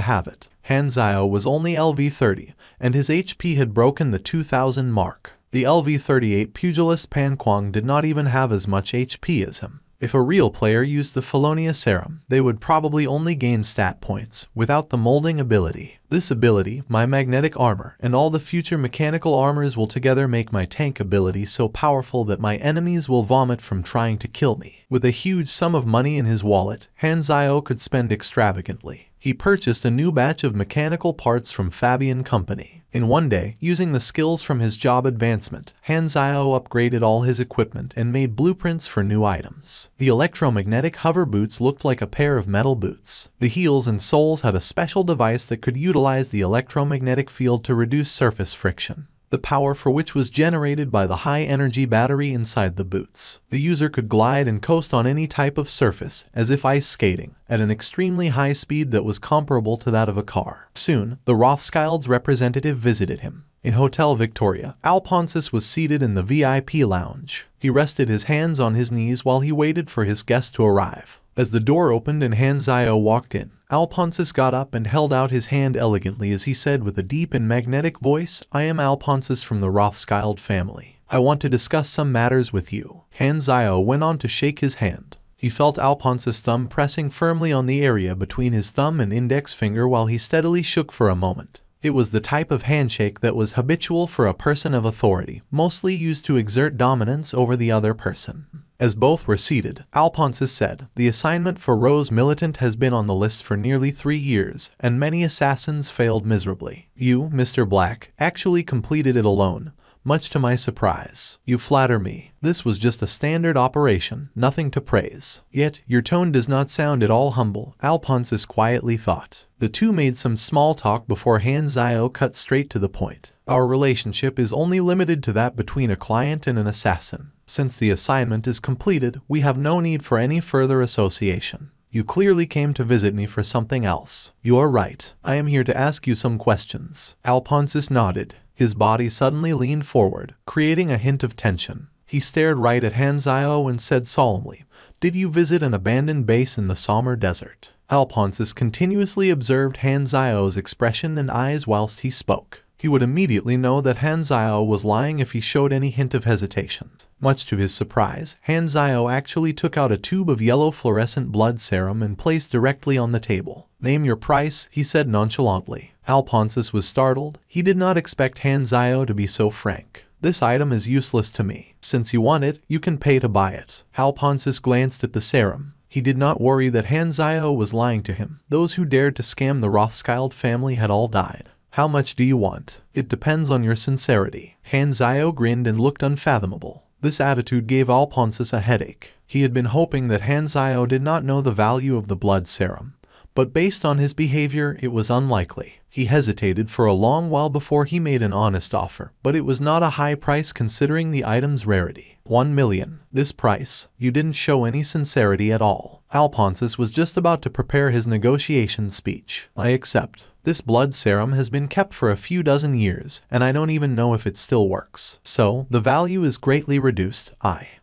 have it. Hanzao was only LV30, and his HP had broken the 2000 mark. The LV38 pugilist Pan Kwang did not even have as much HP as him. If a real player used the Felonia serum, they would probably only gain stat points, without the molding ability. This ability, my magnetic armor, and all the future mechanical armors will together make my tank ability so powerful that my enemies will vomit from trying to kill me. With a huge sum of money in his wallet, Hanzao could spend extravagantly. He purchased a new batch of mechanical parts from Fabian Company. In one day, using the skills from his job advancement, Hanzao upgraded all his equipment and made blueprints for new items. The electromagnetic hover boots looked like a pair of metal boots. The heels and soles had a special device that could utilize the electromagnetic field to reduce surface friction, the power for which was generated by the high-energy battery inside the boots. The user could glide and coast on any type of surface, as if ice skating, at an extremely high speed that was comparable to that of a car. Soon, the Rothschild's representative visited him. In Hotel Victoria, Alphonsus was seated in the VIP lounge. He rested his hands on his knees while he waited for his guest to arrive. As the door opened and Hanzao walked in, Alphonsus got up and held out his hand elegantly as he said with a deep and magnetic voice, "I am Alphonsus from the Rothschild family. I want to discuss some matters with you." Hanzao went on to shake his hand. He felt Alphonsus' thumb pressing firmly on the area between his thumb and index finger while he steadily shook for a moment. It was the type of handshake that was habitual for a person of authority, mostly used to exert dominance over the other person. As both were seated, Alphonsus said, "The assignment for Rose Militant has been on the list for nearly 3 years, and many assassins failed miserably. You, Mr. Black, actually completed it alone, much to my surprise. You flatter me. This was just a standard operation, nothing to praise. Yet, your tone does not sound at all humble," Alphonsus quietly thought. The two made some small talk before Hanzao cut straight to the point. "Our relationship is only limited to that between a client and an assassin. Since the assignment is completed, we have no need for any further association. You clearly came to visit me for something else." "You are right. I am here to ask you some questions." Alphonsus nodded. His body suddenly leaned forward, creating a hint of tension. He stared right at Hanzao and said solemnly, "Did you visit an abandoned base in the Sommer Desert?" Alphonsus continuously observed Hanzao's expression and eyes whilst he spoke. He would immediately know that Hanzao was lying if he showed any hint of hesitation. Much to his surprise, Hanzao actually took out a tube of yellow fluorescent blood serum and placed directly on the table. "Name your price," he said nonchalantly. Alphonsus was startled. He did not expect Hanzao to be so frank. "This item is useless to me. Since you want it, you can pay to buy it." Alphonsus glanced at the serum. He did not worry that Hanzao was lying to him. Those who dared to scam the Rothschild family had all died. "How much do you want?" "It depends on your sincerity." Hanzao grinned and looked unfathomable. This attitude gave Alphonsus a headache. He had been hoping that Hanzao did not know the value of the blood serum, but based on his behavior, it was unlikely. He hesitated for a long while before he made an honest offer, but it was not a high price considering the item's rarity. 1 million. This price? You didn't show any sincerity at all. Alphonsus was just about to prepare his negotiation speech. "I accept. This blood serum has been kept for a few dozen years, and I don't even know if it still works. So, the value is greatly reduced.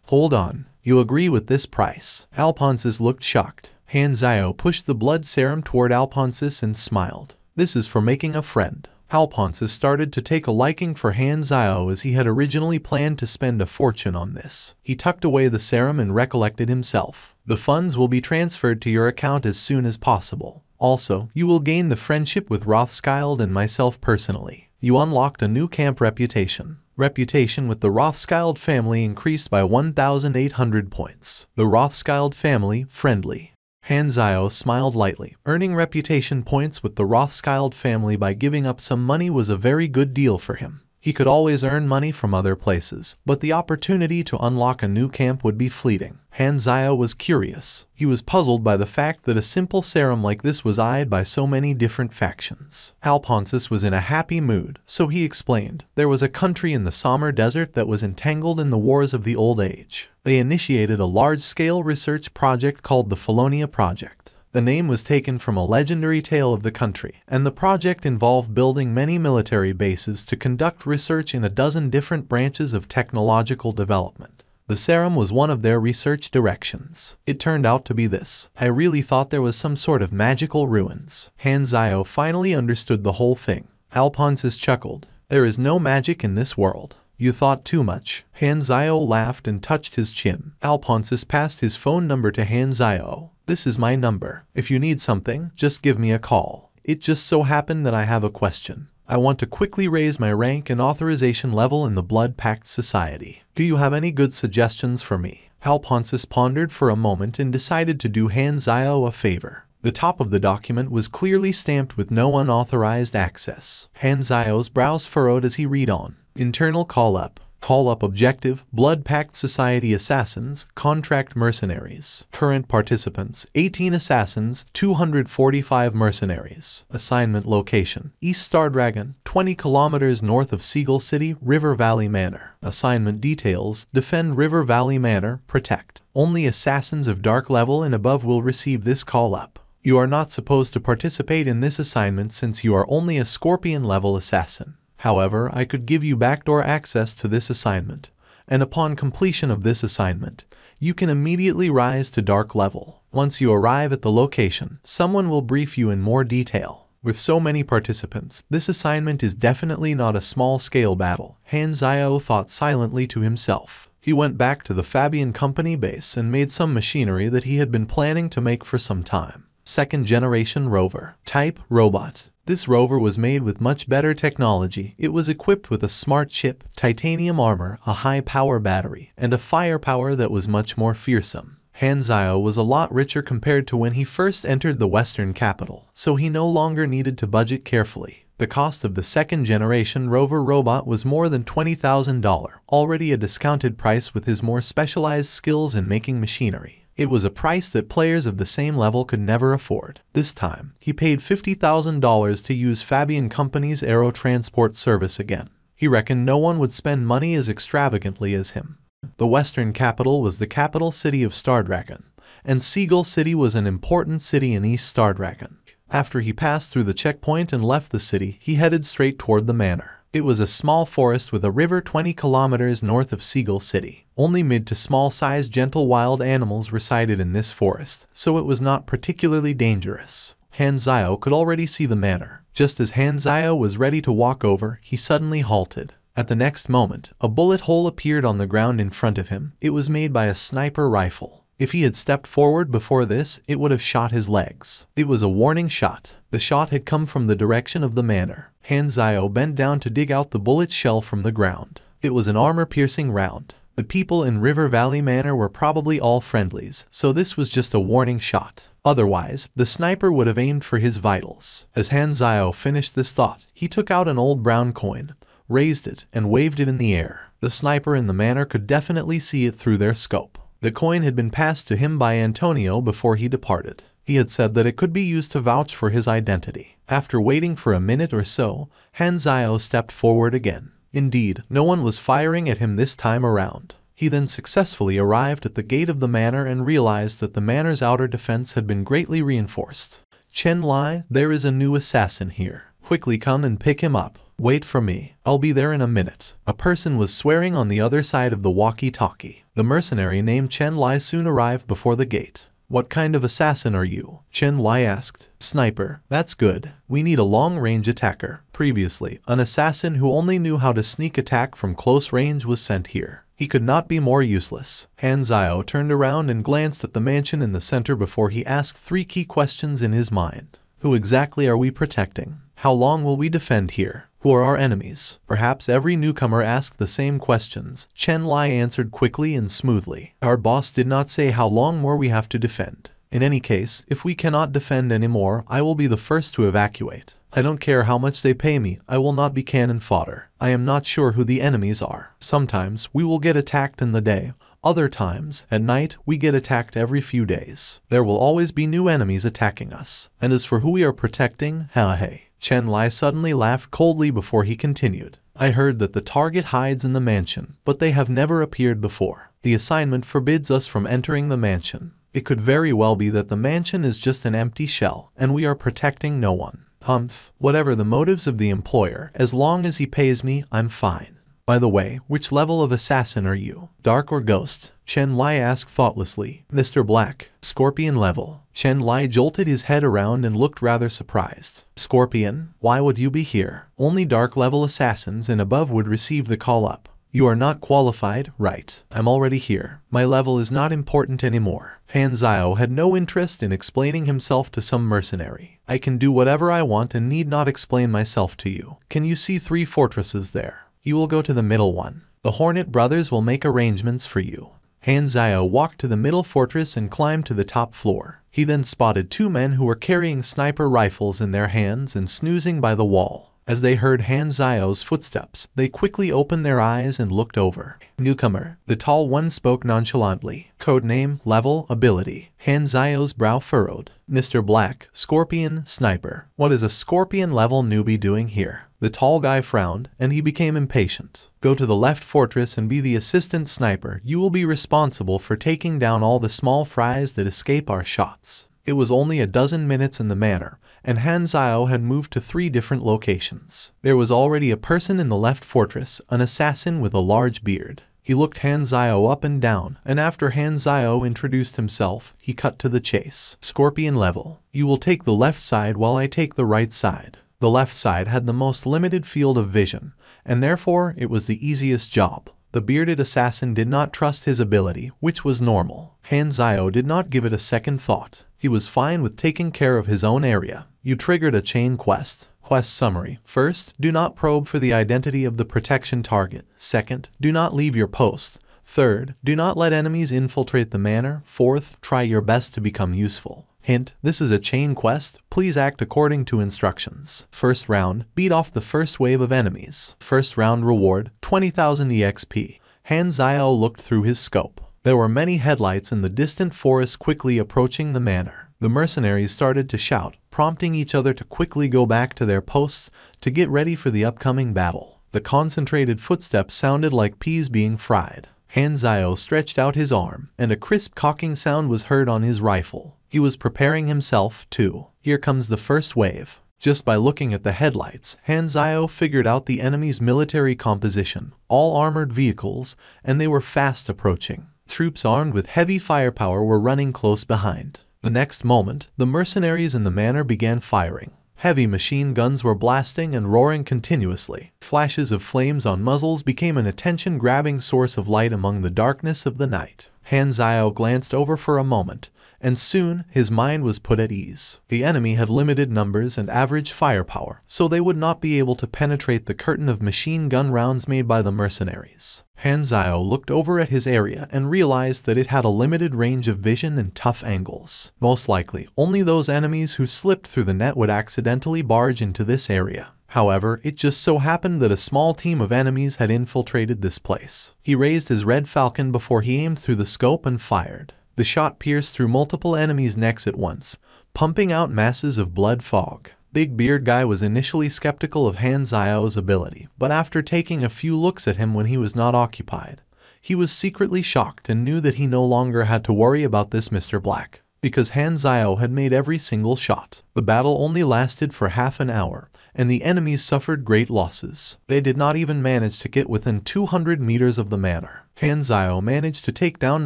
Hold on. You agree with this price?" Alphonsus looked shocked. Hanzao pushed the blood serum toward Alphonsus and smiled. "This is for making a friend." Alphonsus started to take a liking for Hanzao as he had originally planned to spend a fortune on this. He tucked away the serum and recollected himself. "The funds will be transferred to your account as soon as possible. Also, you will gain the friendship with Rothschild and myself personally. You unlocked a new camp reputation. Reputation with the Rothschild family increased by 1,800 points. The Rothschild family, friendly." Han Zio smiled lightly. Earning reputation points with the Rothschild family by giving up some money was a very good deal for him. He could always earn money from other places, but the opportunity to unlock a new camp would be fleeting. Han Zio was curious. He was puzzled by the fact that a simple serum like this was eyed by so many different factions. Alphonsus was in a happy mood, so he explained. There was a country in the Samar Desert that was entangled in the wars of the Old Age. They initiated a large-scale research project called the Felonia Project. The name was taken from a legendary tale of the country, and the project involved building many military bases to conduct research in a dozen different branches of technological development. The serum was one of their research directions. It turned out to be this. I really thought there was some sort of magical ruins. Han Zio finally understood the whole thing. Alphonsus chuckled. There is no magic in this world. You thought too much. Han Zio laughed and touched his chin. Alphonsus passed his phone number to Han Zio. This is my number. If you need something, just give me a call. It just so happened that I have a question. I want to quickly raise my rank and authorization level in the Blood Pact Society. Do you have any good suggestions for me? Alphonsus pondered for a moment and decided to do Han Zio a favor. The top of the document was clearly stamped with no unauthorized access. Han Zio's brows furrowed as he read on. Internal call-up. Call-up objective, Blood Pact Society Assassins, Contract Mercenaries. Current participants, 18 assassins, 245 mercenaries. Assignment location, East Star Dragon, 20 kilometers north of Seagull City, River Valley Manor. Assignment details, defend River Valley Manor, protect. Only assassins of dark level and above will receive this call-up. You are not supposed to participate in this assignment since you are only a Scorpion level assassin. However, I could give you backdoor access to this assignment, and upon completion of this assignment, you can immediately rise to dark level. Once you arrive at the location, someone will brief you in more detail. With so many participants, this assignment is definitely not a small-scale battle. Han Zio thought silently to himself. He went back to the Fabian Company base and made some machinery that he had been planning to make for some time. Second-generation rover. Type, robot. This rover was made with much better technology. It was equipped with a smart chip, titanium armor, a high-power battery, and a firepower that was much more fearsome. Han Zio was a lot richer compared to when he first entered the Western capital, so he no longer needed to budget carefully. The cost of the second-generation rover robot was more than $20,000, already a discounted price with his more specialized skills in making machinery. It was a price that players of the same level could never afford. This time, he paid $50,000 to use Fabian Company's aero transport service again. He reckoned no one would spend money as extravagantly as him. The Western capital was the capital city of Stardragon, and Seagull City was an important city in East Stardragon. After he passed through the checkpoint and left the city, he headed straight toward the manor. It was a small forest with a river 20 kilometers north of Seagull City. Only mid to small-sized gentle wild animals resided in this forest, so it was not particularly dangerous. Han Zio could already see the manor. Just as Han Zio was ready to walk over, he suddenly halted. At the next moment, a bullet hole appeared on the ground in front of him. It was made by a sniper rifle. If he had stepped forward before this, it would have shot his legs. It was a warning shot. The shot had come from the direction of the manor. Han Zio bent down to dig out the bullet shell from the ground. It was an armor-piercing round. The people in River Valley Manor were probably all friendlies, so this was just a warning shot. Otherwise, the sniper would have aimed for his vitals. As Han Zio finished this thought, he took out an old brown coin, raised it, and waved it in the air. The sniper in the manor could definitely see it through their scope. The coin had been passed to him by Antonio before he departed. He had said that it could be used to vouch for his identity. After waiting for a minute or so, Han Zio stepped forward again. Indeed, no one was firing at him this time around. He then successfully arrived at the gate of the manor and realized that the manor's outer defense had been greatly reinforced. Chen Lai, there is a new assassin here. Quickly come and pick him up. Wait for me. I'll be there in a minute. A person was swearing on the other side of the walkie-talkie. The mercenary named Chen Lai soon arrived before the gate. What kind of assassin are you? Chen Lai asked. Sniper. That's good. We need a long-range attacker. Previously, an assassin who only knew how to sneak attack from close range was sent here. He could not be more useless. Han Zio turned around and glanced at the mansion in the center before he asked 3 key questions in his mind. Who exactly are we protecting? How long will we defend here? Who are our enemies? Perhaps every newcomer asked the same questions. Chen Lai answered quickly and smoothly. Our boss did not say how long more we have to defend. In any case, if we cannot defend anymore, I will be the first to evacuate. I don't care how much they pay me, I will not be cannon fodder. I am not sure who the enemies are. Sometimes we will get attacked in the day. Other times, at night, we get attacked every few days. There will always be new enemies attacking us. And as for who we are protecting, hey. Chen Lai suddenly laughed coldly before he continued. I heard that the target hides in the mansion, but they have never appeared before. The assignment forbids us from entering the mansion. It could very well be that the mansion is just an empty shell, and we are protecting no one. Humph, whatever the motives of the employer, as long as he pays me, I'm fine. By the way, which level of assassin are you? Dark or ghost? Chen Lai asked thoughtlessly. Mr. Black, Scorpion level. Chen Lai jolted his head around and looked rather surprised. Scorpion? Why would you be here? Only dark level assassins and above would receive the call up. You are not qualified, right? I'm already here. My level is not important anymore. Han Zhao had no interest in explaining himself to some mercenary. I can do whatever I want and need not explain myself to you. Can you see 3 fortresses there? You will go to the middle one. The Hornet brothers will make arrangements for you. Han Zhao walked to the middle fortress and climbed to the top floor. He then spotted 2 men who were carrying sniper rifles in their hands and snoozing by the wall. As they heard Han Zhao's footsteps, they quickly opened their eyes and looked over. Newcomer, the tall one spoke nonchalantly. Codename, level, ability. Han Zhao's brow furrowed. Mr. Black, Scorpion, Sniper. What is a Scorpion level newbie doing here? The tall guy frowned, and he became impatient. Go to the left fortress and be the assistant sniper. You will be responsible for taking down all the small fries that escape our shots. It was only a dozen minutes in the manor, and Han Zhao had moved to 3 different locations. There was already a person in the left fortress, an assassin with a large beard. He looked Han Zhao up and down, and after Han Zhao introduced himself, he cut to the chase. Scorpion level. You will take the left side while I take the right side. The left side had the most limited field of vision, and therefore it was the easiest job. The bearded assassin did not trust his ability, which was normal. Han Zhao did not give it a second thought. He was fine with taking care of his own area. You triggered a chain quest. Quest summary. First, do not probe for the identity of the protection target. Second, do not leave your post. Third, do not let enemies infiltrate the manor. Fourth, try your best to become useful. Hint, this is a chain quest. Please act according to instructions. First round, beat off the first wave of enemies. First round reward, 20,000 EXP. Han Zhao looked through his scope. There were many headlights in the distant forest quickly approaching the manor. The mercenaries started to shout, prompting each other to quickly go back to their posts to get ready for the upcoming battle. The concentrated footsteps sounded like peas being fried. Han Zhao stretched out his arm, and a crisp cocking sound was heard on his rifle. He was preparing himself, too. Here comes the first wave. Just by looking at the headlights, Han Zhao figured out the enemy's military composition, all armored vehicles, and they were fast approaching. Troops armed with heavy firepower were running close behind. The next moment, the mercenaries in the manor began firing. Heavy machine guns were blasting and roaring continuously. Flashes of flames on muzzles became an attention-grabbing source of light among the darkness of the night. Han Zhao glanced over for a moment, and soon his mind was put at ease. The enemy had limited numbers and average firepower, so they would not be able to penetrate the curtain of machine gun rounds made by the mercenaries. Han Zhao looked over at his area and realized that it had a limited range of vision and tough angles. Most likely, only those enemies who slipped through the net would accidentally barge into this area. However, it just so happened that a small team of enemies had infiltrated this place. He raised his red falcon before he aimed through the scope and fired. The shot pierced through multiple enemies' necks at once, pumping out masses of blood fog. Big Beard Guy was initially skeptical of Han Zhao's ability, but after taking a few looks at him when he was not occupied, he was secretly shocked and knew that he no longer had to worry about this Mr. Black, because Han Zhao had made every single shot. The battle only lasted for half an hour, and the enemies suffered great losses. They did not even manage to get within 200 meters of the manor. Han Zhao managed to take down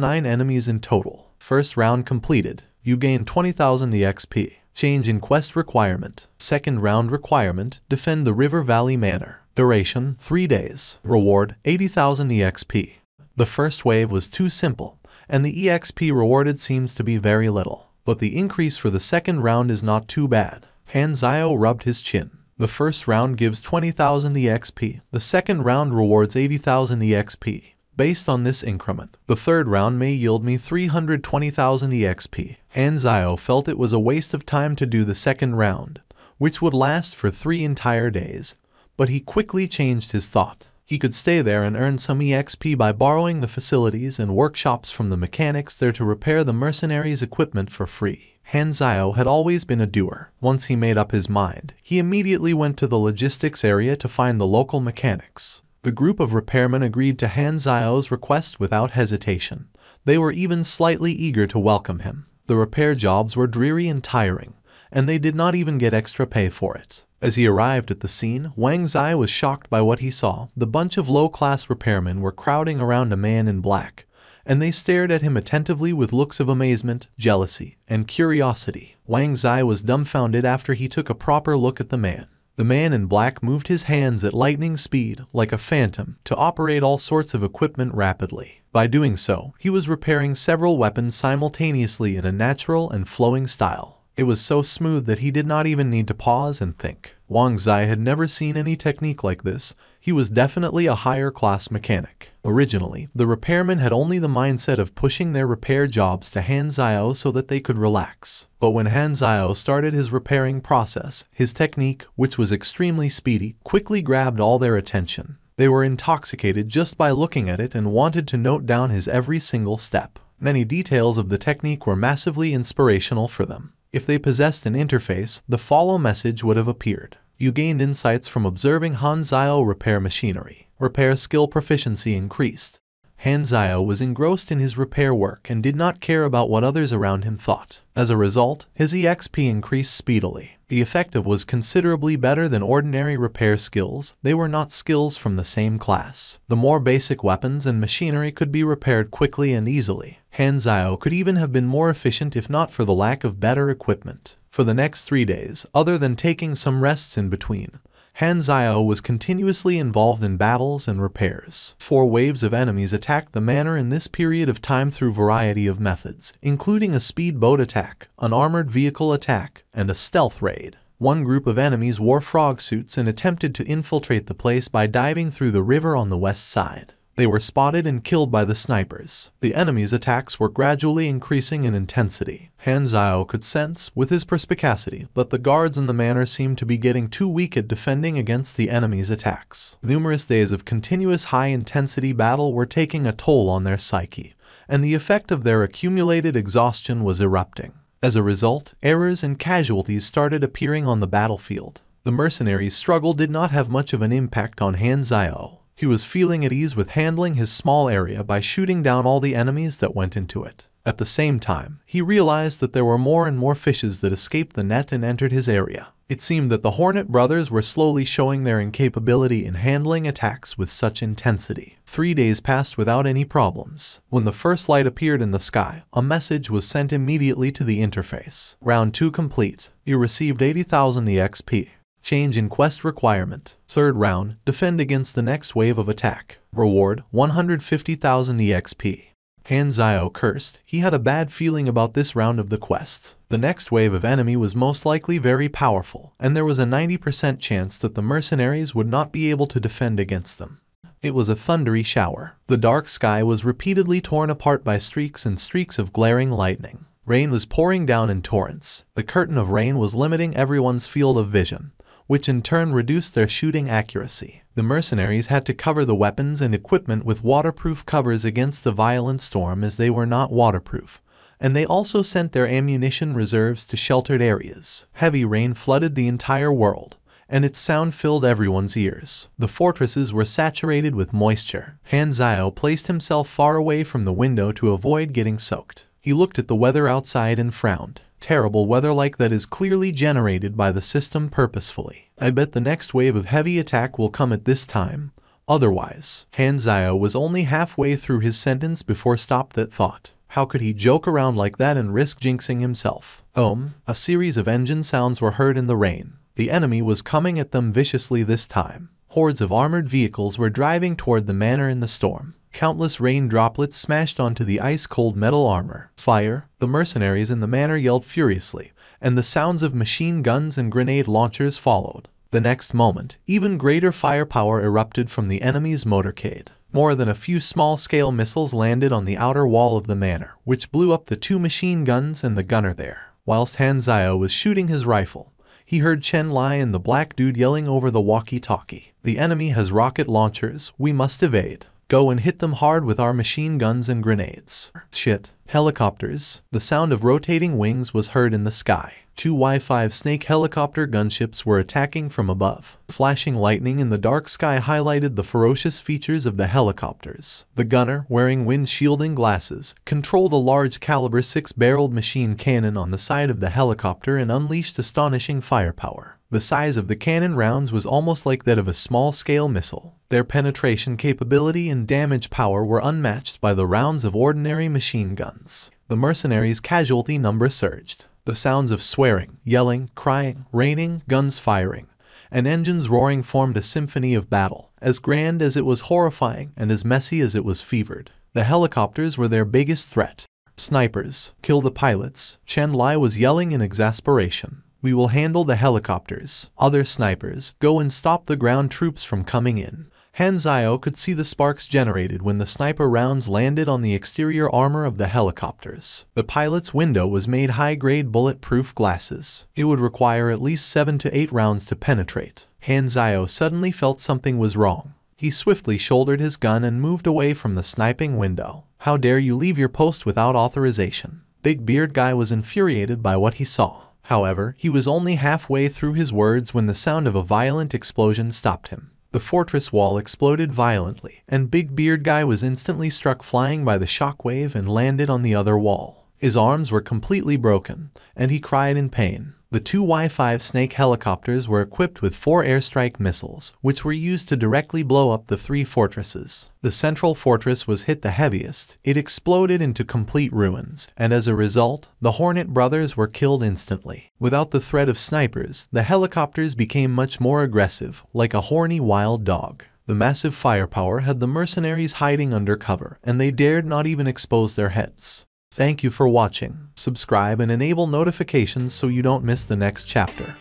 9 enemies in total. First round completed. You gain 20,000 EXP. Change in quest requirement. Second round requirement, defend the River Valley Manor. Duration, 3 days. Reward, 80,000 EXP. The first wave was too simple, and the EXP rewarded seems to be very little. But the increase for the second round is not too bad. Han Zhao rubbed his chin. The first round gives 20,000 EXP. The second round rewards 80,000 EXP. Based on this increment, the third round may yield me 320,000 EXP. Hanzio felt it was a waste of time to do the second round, which would last for 3 entire days, but he quickly changed his thought. He could stay there and earn some EXP by borrowing the facilities and workshops from the mechanics there to repair the mercenaries' equipment for free. Hanzio had always been a doer. Once he made up his mind, he immediately went to the logistics area to find the local mechanics. The group of repairmen agreed to Hanzio's request without hesitation. They were even slightly eager to welcome him. The repair jobs were dreary and tiring, and they did not even get extra pay for it. As he arrived at the scene, Wang Zai was shocked by what he saw. The bunch of low-class repairmen were crowding around a man in black, and they stared at him attentively with looks of amazement, jealousy, and curiosity. Wang Zai was dumbfounded after he took a proper look at the man. The man in black moved his hands at lightning speed, like a phantom, to operate all sorts of equipment rapidly. By doing so, he was repairing several weapons simultaneously in a natural and flowing style. It was so smooth that he did not even need to pause and think. Wang Zai had never seen any technique like this. He was definitely a higher-class mechanic. Originally, the repairmen had only the mindset of pushing their repair jobs to Hanzio so that they could relax. But when Hanzio started his repairing process, his technique, which was extremely speedy, quickly grabbed all their attention. They were intoxicated just by looking at it and wanted to note down his every single step. Many details of the technique were massively inspirational for them. If they possessed an interface, the follow message would have appeared. You gained insights from observing Hanzio repair machinery. Repair skill proficiency increased. Hanzio was engrossed in his repair work and did not care about what others around him thought. As a result, his EXP increased speedily. The effective was considerably better than ordinary repair skills. They were not skills from the same class. The more basic weapons and machinery could be repaired quickly and easily. Hanzio could even have been more efficient if not for the lack of better equipment. For the next 3 days, other than taking some rests in between, Hanzio was continuously involved in battles and repairs. 4 waves of enemies attacked the manor in this period of time through variety of methods, including a speedboat attack, an armored vehicle attack, and a stealth raid. One group of enemies wore frog suits and attempted to infiltrate the place by diving through the river on the west side. They were spotted and killed by the snipers. The enemy's attacks were gradually increasing in intensity. Hanzio could sense, with his perspicacity, that the guards in the manor seemed to be getting too weak at defending against the enemy's attacks. Numerous days of continuous high-intensity battle were taking a toll on their psyche, and the effect of their accumulated exhaustion was erupting. As a result, errors and casualties started appearing on the battlefield. The mercenaries' struggle did not have much of an impact on Hanzio. He was feeling at ease with handling his small area by shooting down all the enemies that went into it. At the same time, he realized that there were more and more fishes that escaped the net and entered his area. It seemed that the Hornet brothers were slowly showing their incapability in handling attacks with such intensity. 3 days passed without any problems. When the first light appeared in the sky, a message was sent immediately to the interface. Round 2 complete. You received 80,000 EXP. Change in quest requirement. Third round, defend against the next wave of attack. Reward, 150,000 EXP. Hanzio cursed. He had a bad feeling about this round of the quest. The next wave of enemy was most likely very powerful, and there was a 90% chance that the mercenaries would not be able to defend against them. It was a thundery shower. The dark sky was repeatedly torn apart by streaks and streaks of glaring lightning. Rain was pouring down in torrents. The curtain of rain was limiting everyone's field of vision, which in turn reduced their shooting accuracy. The mercenaries had to cover the weapons and equipment with waterproof covers against the violent storm as they were not waterproof, and they also sent their ammunition reserves to sheltered areas. Heavy rain flooded the entire world, and its sound filled everyone's ears. The fortresses were saturated with moisture. Hanzio placed himself far away from the window to avoid getting soaked. He looked at the weather outside and frowned. Terrible weather like that is clearly generated by the system purposefully. I bet the next wave of heavy attack will come at this time. Otherwise, Hanzio was only halfway through his sentence before stopped that thought. How could he joke around like that and risk jinxing himself? A series of engine sounds were heard in the rain. The enemy was coming at them viciously this time. Hordes of armored vehicles were driving toward the manor in the storm. Countless rain droplets smashed onto the ice-cold metal armor. Fire! The mercenaries in the manor yelled furiously, and the sounds of machine guns and grenade launchers followed. The next moment, even greater firepower erupted from the enemy's motorcade. More than a few small-scale missiles landed on the outer wall of the manor, which blew up the 2 machine guns and the gunner there. Whilst Hanzio was shooting his rifle, he heard Chen Lai and the black dude yelling over the walkie-talkie. "The enemy has rocket launchers, we must evade. Go and hit them hard with our machine guns and grenades." Shit. Helicopters. The sound of rotating wings was heard in the sky. 2 Y-5 Snake helicopter gunships were attacking from above. Flashing lightning in the dark sky highlighted the ferocious features of the helicopters. The gunner, wearing wind-shielding glasses, controlled a large caliber 6-barreled machine cannon on the side of the helicopter and unleashed astonishing firepower. The size of the cannon rounds was almost like that of a small-scale missile. Their penetration capability and damage power were unmatched by the rounds of ordinary machine guns. The mercenaries' casualty number surged. The sounds of swearing, yelling, crying, raining, guns firing, and engines roaring formed a symphony of battle, as grand as it was horrifying and as messy as it was fevered. The helicopters were their biggest threat. "Snipers, kill the pilots," Chen Lai was yelling in exasperation. "We will handle the helicopters. Other snipers, go and stop the ground troops from coming in." Hanzio could see the sparks generated when the sniper rounds landed on the exterior armor of the helicopters. The pilot's window was made high-grade bulletproof glasses. It would require at least 7 to 8 rounds to penetrate. Hanzio suddenly felt something was wrong. He swiftly shouldered his gun and moved away from the sniping window. "How dare you leave your post without authorization?" Big Beard Guy was infuriated by what he saw. However, he was only halfway through his words when the sound of a violent explosion stopped him. The fortress wall exploded violently, and Big Beard Guy was instantly struck flying by the shockwave and landed on the other wall. His arms were completely broken, and he cried in pain. The 2 Y-5 Snake helicopters were equipped with 4 airstrike missiles, which were used to directly blow up the 3 fortresses. The central fortress was hit the heaviest. It exploded into complete ruins, and as a result, the Hornet brothers were killed instantly. Without the threat of snipers, the helicopters became much more aggressive, like a horny wild dog. The massive firepower had the mercenaries hiding under cover, and they dared not even expose their heads. Thank you for watching. Subscribe and enable notifications so you don't miss the next chapter.